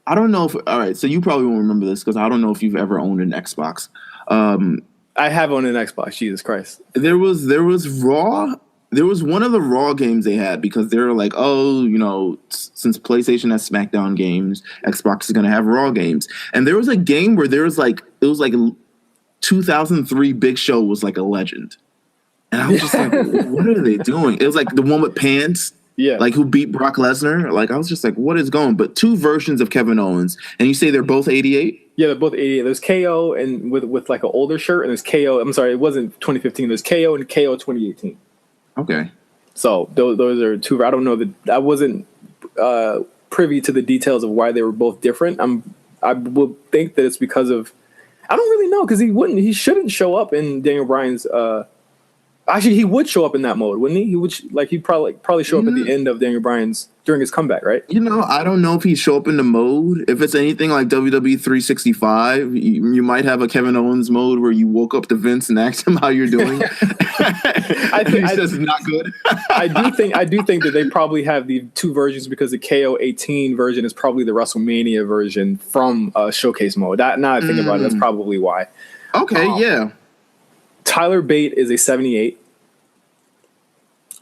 I don't know if, all right, so you probably won't remember this because I don't know if you've ever owned an Xbox. I have owned an Xbox. Jesus Christ. There was Raw. There was one of the Raw games they had because they were like, oh, you know, since PlayStation has SmackDown games, Xbox is going to have Raw games. And there was a game where there was like, it was like 2003 Big Show was like a legend. And I was just like, what are they doing? It was like the one with pants. Yeah. Like who beat Brock Lesnar. Like I was just like, what is going? But two versions of Kevin Owens. And you say they're both 88? Yeah, they're both 88. There's KO and with like an older shirt, and there's KO. I'm sorry, it wasn't 2015. There's KO and KO 2018. Okay. So those are two. I don't know that I wasn't privy to the details of why they were both different. I would think that it's because of, I don't really know, because he shouldn't show up in Daniel Bryan's. Actually, he would show up in that mode, wouldn't he? He'd probably show up at the end of Daniel Bryan's during his comeback, right? You know, I don't know if he'd show up in the mode. If it's anything like WWE 365, you might have a Kevin Owens mode where you woke up to Vince and asked him how you're doing. I think he says not good. I do think that they probably have the two versions because the KO 18 version is probably the WrestleMania version from Showcase mode. Now I think about it, that's probably why. Okay, yeah. Tyler Bate is a 78.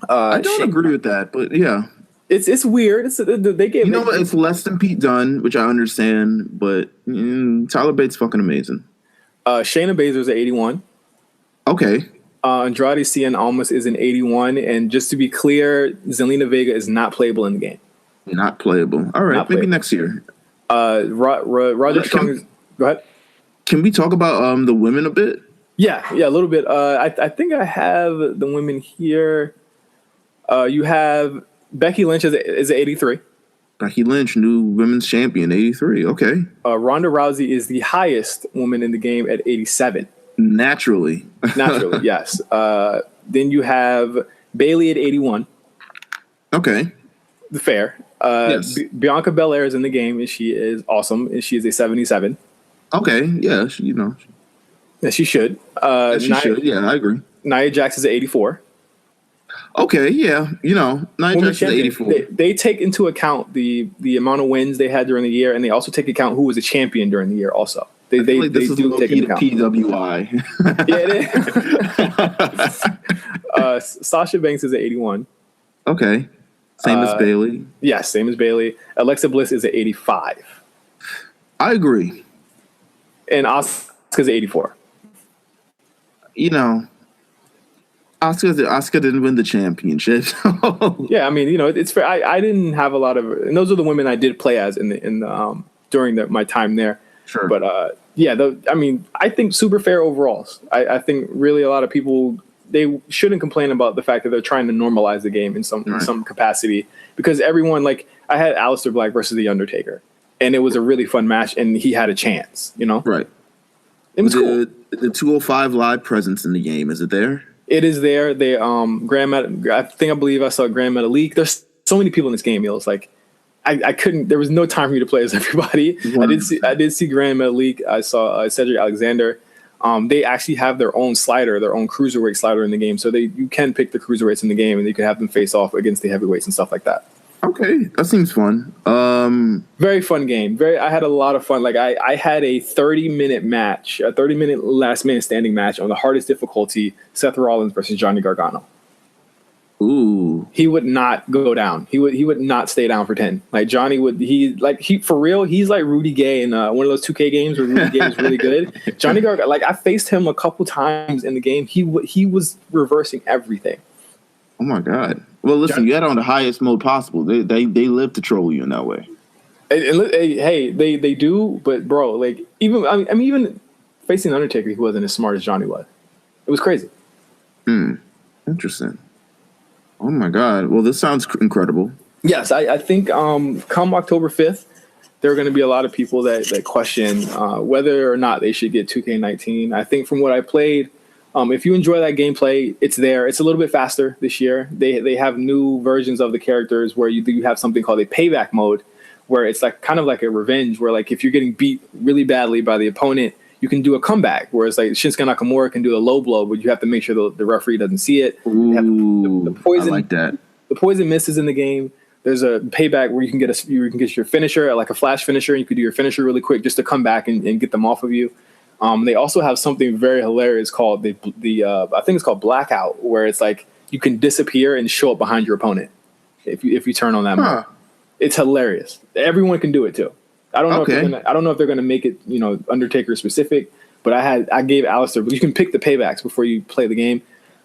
I don't agree with that, but yeah. It's weird. They gave it's less than Pete Dunne, which I understand, but Tyler Bate's fucking amazing. Shayna Baszler is an 81. Okay. Andrade Cien Almas is an 81, and just to be clear, Zelina Vega is not playable in the game. Not playable. All right, maybe next year. Roger Strong is. Go ahead. Can we talk about the women a bit? Yeah, a little bit. I think I have the women here. You have Becky Lynch is 83. Becky Lynch, new women's champion, 83. Okay. Ronda Rousey is the highest woman in the game at 87. Naturally, yes. Then you have Bayley at 81. Okay. Fair. Yes. Bianca Belair is in the game, and she is awesome, and she is a 77. Okay, yeah, Yeah, she should. She should. Yeah, I agree. Nia Jax is at 84. Okay, yeah, Nia Jax is 84. They take into account the amount of wins they had during the year, and they also take account who was a champion during the year. Also, they do take into account PWI. Yeah, it is. Sasha Banks is at 81. Okay, same as Bayley. Yes, same as Bayley. Alexa Bliss is at 85. I agree. And Asuka's 84. Asuka didn't win the championship. Yeah, I mean, it's fair. I didn't have a lot of, and those are the women I did play as during my time there. Sure. But I think super fair overalls. I think really a lot of people, they shouldn't complain about the fact that they're trying to normalize the game in some capacity, because everyone, like, I had Aleister Black versus The Undertaker, and it was a really fun match, and he had a chance, Right. It was cool. The 205 live presence in the game, is it there? It is there. They I believe I saw Grand Metalik. There's so many people in this game, Meelz. Like, I couldn't. There was no time for me to play as everybody. 100%. I did see Grand Metalik. I saw Cedric Alexander. They actually have their own slider, their own cruiserweight slider in the game. So you can pick the cruiserweights in the game, and you can have them face off against the heavyweights and stuff like that. Okay, that seems fun. Very fun game. I had a lot of fun. Like, I had a 30-minute match, a 30-minute last man standing match on the hardest difficulty, Seth Rollins versus Johnny Gargano. Ooh. He would not go down. He would not stay down for 10. Like, Johnny would, for real, he's like Rudy Gay in one of those 2K games where Rudy Gay is really good. Johnny Gargano, like, I faced him a couple times in the game. He was reversing everything. Oh my God. Well, listen, you had it on the highest mode possible. They live to troll you in that way. And hey, they do, but bro, like, even facing Undertaker, he wasn't as smart as Johnny was. It was crazy. Interesting. Oh my God. Well, this sounds incredible. Yes, I think come October 5th, there are going to be a lot of people that question whether or not they should get 2K19. I think from what I played, if you enjoy that gameplay, it's there. It's a little bit faster this year. They have new versions of the characters where you have something called a payback mode, where it's like kind of like a revenge, where, like, if you're getting beat really badly by the opponent, you you can do a comeback, where it's like Shinsuke Nakamura can do a low blow, but you have to make sure the referee doesn't see it. Ooh, the poison, I like that. The poison mist is in the game. There's a payback where you can get your finisher, like a flash finisher, and you can do your finisher really quick just to come back and get them off of you. They also have something very hilarious called the I think it's called Blackout, where it's like you can disappear and show up behind your opponent if you turn on that mode. It's hilarious. Everyone can do it too. I don't know if they're gonna make it, Undertaker specific, but I gave Aleister, but you can pick the paybacks before you play the game.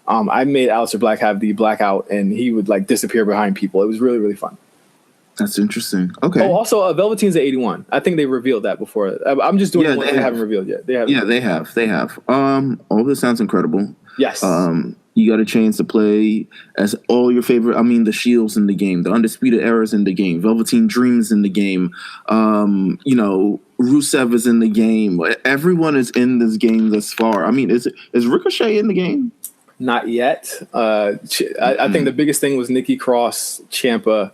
I made Aleister Black have the Blackout, and he would like disappear behind people. It was really, really fun. That's interesting. Okay. Oh, also, Velveteen's at 81. I think they revealed that before. I'm just doing what they haven't revealed yet. They have. All this sounds incredible. Yes. You got a chance to play as all your favorite. I mean, the Shield's in the game, the Undisputed Era's in the game, Velveteen Dream's in the game. Rusev is in the game. Everyone is in this game thus far. I mean, is Ricochet in the game? Not yet. I think the biggest thing was Nikki Cross, Ciampa.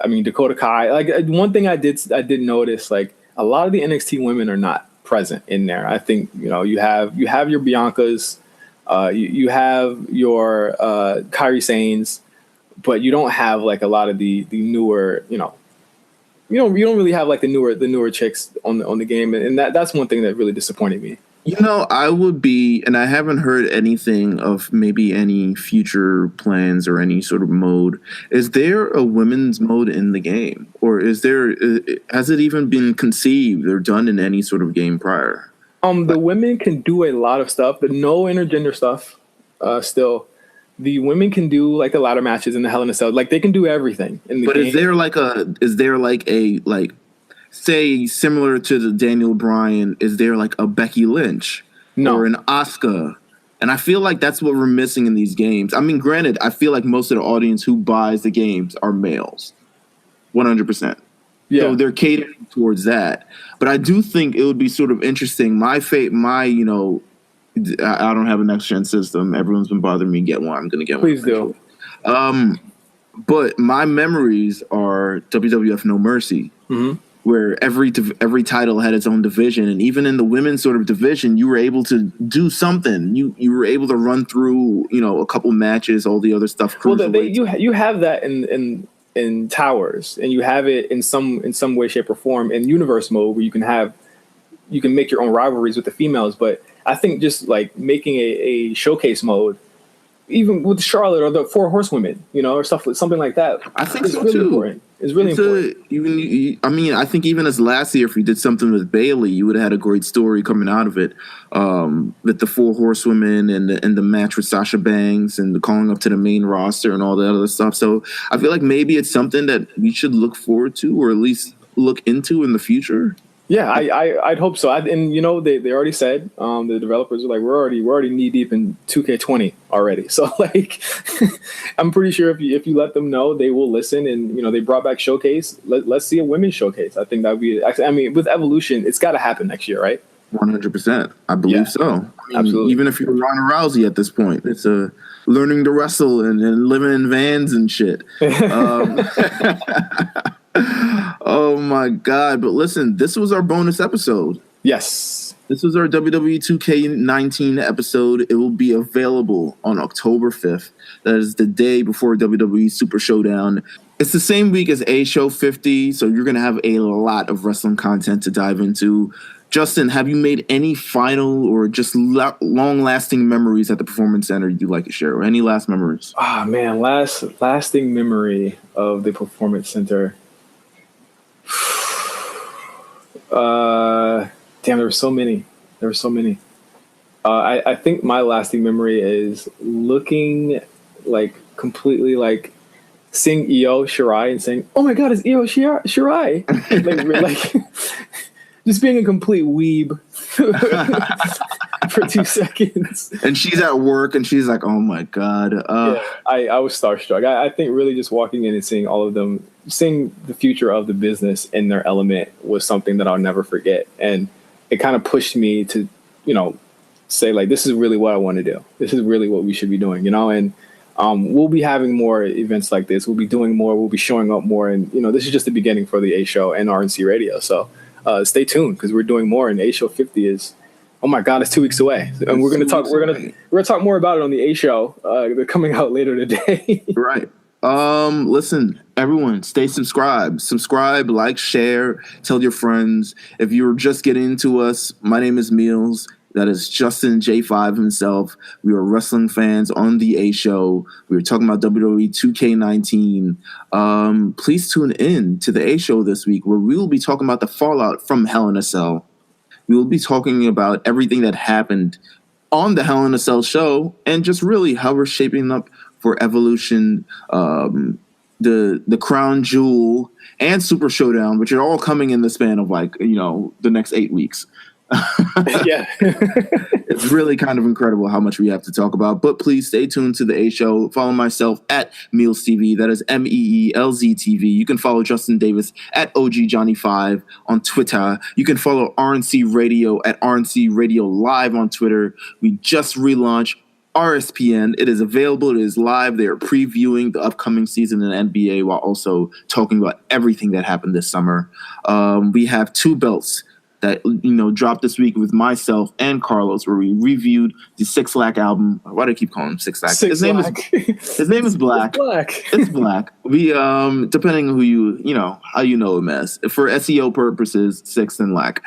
Dakota Kai. Like one thing I did notice, like a lot of the NXT women are not present in there. I think you have your Biancas, you have your Kairi Sanes, but you don't have like a lot of the newer. You don't really have like the newer chicks on the game, and that's one thing that really disappointed me. I would be, and I haven't heard anything of maybe any future plans or any sort of mode. Is there a women's mode in the game, or has it even been conceived or done in any sort of game prior? The women can do a lot of stuff, but no intergender stuff. Still, the women can do like the ladder matches and the Hell in a Cell. Like they can do everything in the game. But is there like a say similar to the Daniel Bryan, is there like a Becky Lynch or an Asuka? And I feel like that's what we're missing in these games. I mean, granted, I feel like most of the audience who buys the games are males, 100%. Yeah. So they're catering towards that. But I do think it would be sort of interesting. I don't have a next gen system. Everyone's been bothering me to get one. I'm going to get one. Please do. But my memories are WWF No Mercy. Mm-hmm. Where every title had its own division, and even in the women's sort of division, you were able to do something. You were able to run through, a couple matches, all the other stuff. Well, you have that in Towers, and you have it in some way, shape, or form in Universe mode, where you can make your own rivalries with the females. But I think just like making a showcase mode, even with Charlotte or the Four Horsewomen, or something like that. I think it's so really too. Important. It's really important. I think even as last year, if we did something with Bayley, you would have had a great story coming out of it. With the Four Horsewomen and the match with Sasha Banks and the calling up to the main roster and all that other stuff. So I feel like maybe it's something that we should look forward to, or at least look into in the future. Yeah, I'd hope so. They already said, the developers are like, we're already knee deep in 2K20 already. So like, I'm pretty sure if you let them know, they will listen. And they brought back Showcase. Let's see a women's showcase. I think that would be. With Evolution, it's got to happen next year, right? 100%. I believe so. Absolutely. Even if you're Ronda Rousey at this point, it's learning to wrestle and living in vans and shit. Oh my God. But listen, this was our bonus episode. Yes. This was our WWE 2k19 episode. It will be available on October 5th. That is the day before WWE Super Showdown. It's the same week as A Show 50, so you're going to have a lot of wrestling content to dive into. Justin, have you made any final or just long-lasting memories at the Performance Center you'd like to share? Or any last memories? Ah, man, lasting memory of the Performance Center. Damn, there were so many. I think my lasting memory is looking like completely like seeing Io Shirai and saying, "Oh my God, it's Io Shirai!" like just being a complete weeb for 2 seconds. And she's at work and she's like, "Oh my God!" I was starstruck. I think really just walking in and seeing all of them, seeing the future of the business in their element was something that I'll never forget. And it kind of pushed me to, say like, this is really what I want to do. This is really what we should be doing, and we'll be having more events like this. We'll be doing more. We'll be showing up more. And, this is just the beginning for the A Show and RNC Radio. So stay tuned because we're doing more. And A Show 50 is, oh my God, it's 2 weeks away, and we're gonna talk more about it on the A Show. They're coming out later today. Right. Listen, everyone, stay subscribe, like, share, tell your friends. If you're just getting into us, my name is Meelz. That is Justin J5 himself. We are wrestling fans on the A Show. We were talking about WWE 2k19. Please tune in to the A Show this week, where we will be talking about the fallout from Hell in a Cell. We will be talking about everything that happened on the Hell in a Cell show and just really how we're shaping up for Evolution, the Crown Jewel, and Super Showdown, which are all coming in the span of the next 8 weeks. Yeah. It's really kind of incredible how much we have to talk about. But please stay tuned to the A Show. Follow myself at Meelz TV. That is MEELZ TV. You can follow Justin Davis at OGJohnny5 on Twitter. You can follow RNC Radio at RNC Radio Live on Twitter. We just relaunched RSPN. It is available. It is live. They are previewing the upcoming season in NBA while also talking about everything that happened this summer. We have 2 belts that dropped this week with myself and Carlos, where we reviewed the 6 Lack album. Why do I keep calling him 6 Lack? His name is Black. It's Black. We depending on who how you know him as. For SEO purposes, 6 and Lack.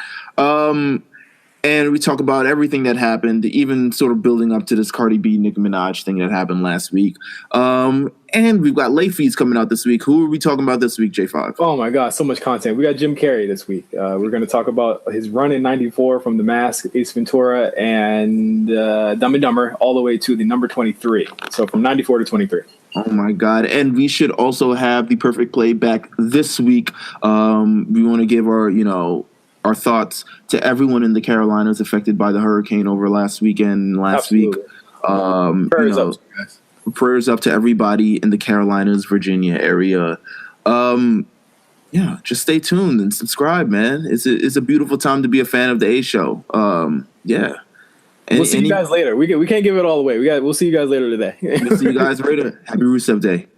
And we talk about everything that happened, even sort of building up to this Cardi B, Nicki Minaj thing that happened last week. And we've got late fees coming out this week. Who are we talking about this week, J5? Oh my God, so much content. We got Jim Carrey this week. We're going to talk about his run in '94 from The Mask, Ace Ventura, and Dumb and Dumber, all the way to the number 23. So from '94 to 23. Oh my God. And we should also have the perfect play back this week. We want to give our thoughts to everyone in the Carolinas affected by the hurricane over last weekend, week. Prayers up, guys. Prayers up to everybody in the Carolinas, Virginia area. Just stay tuned and subscribe, man. It's a beautiful time to be a fan of the A Show. We'll see you guys later. We can't give it all away. We'll see you guys later today. We'll see you guys later. Happy Rusev Day.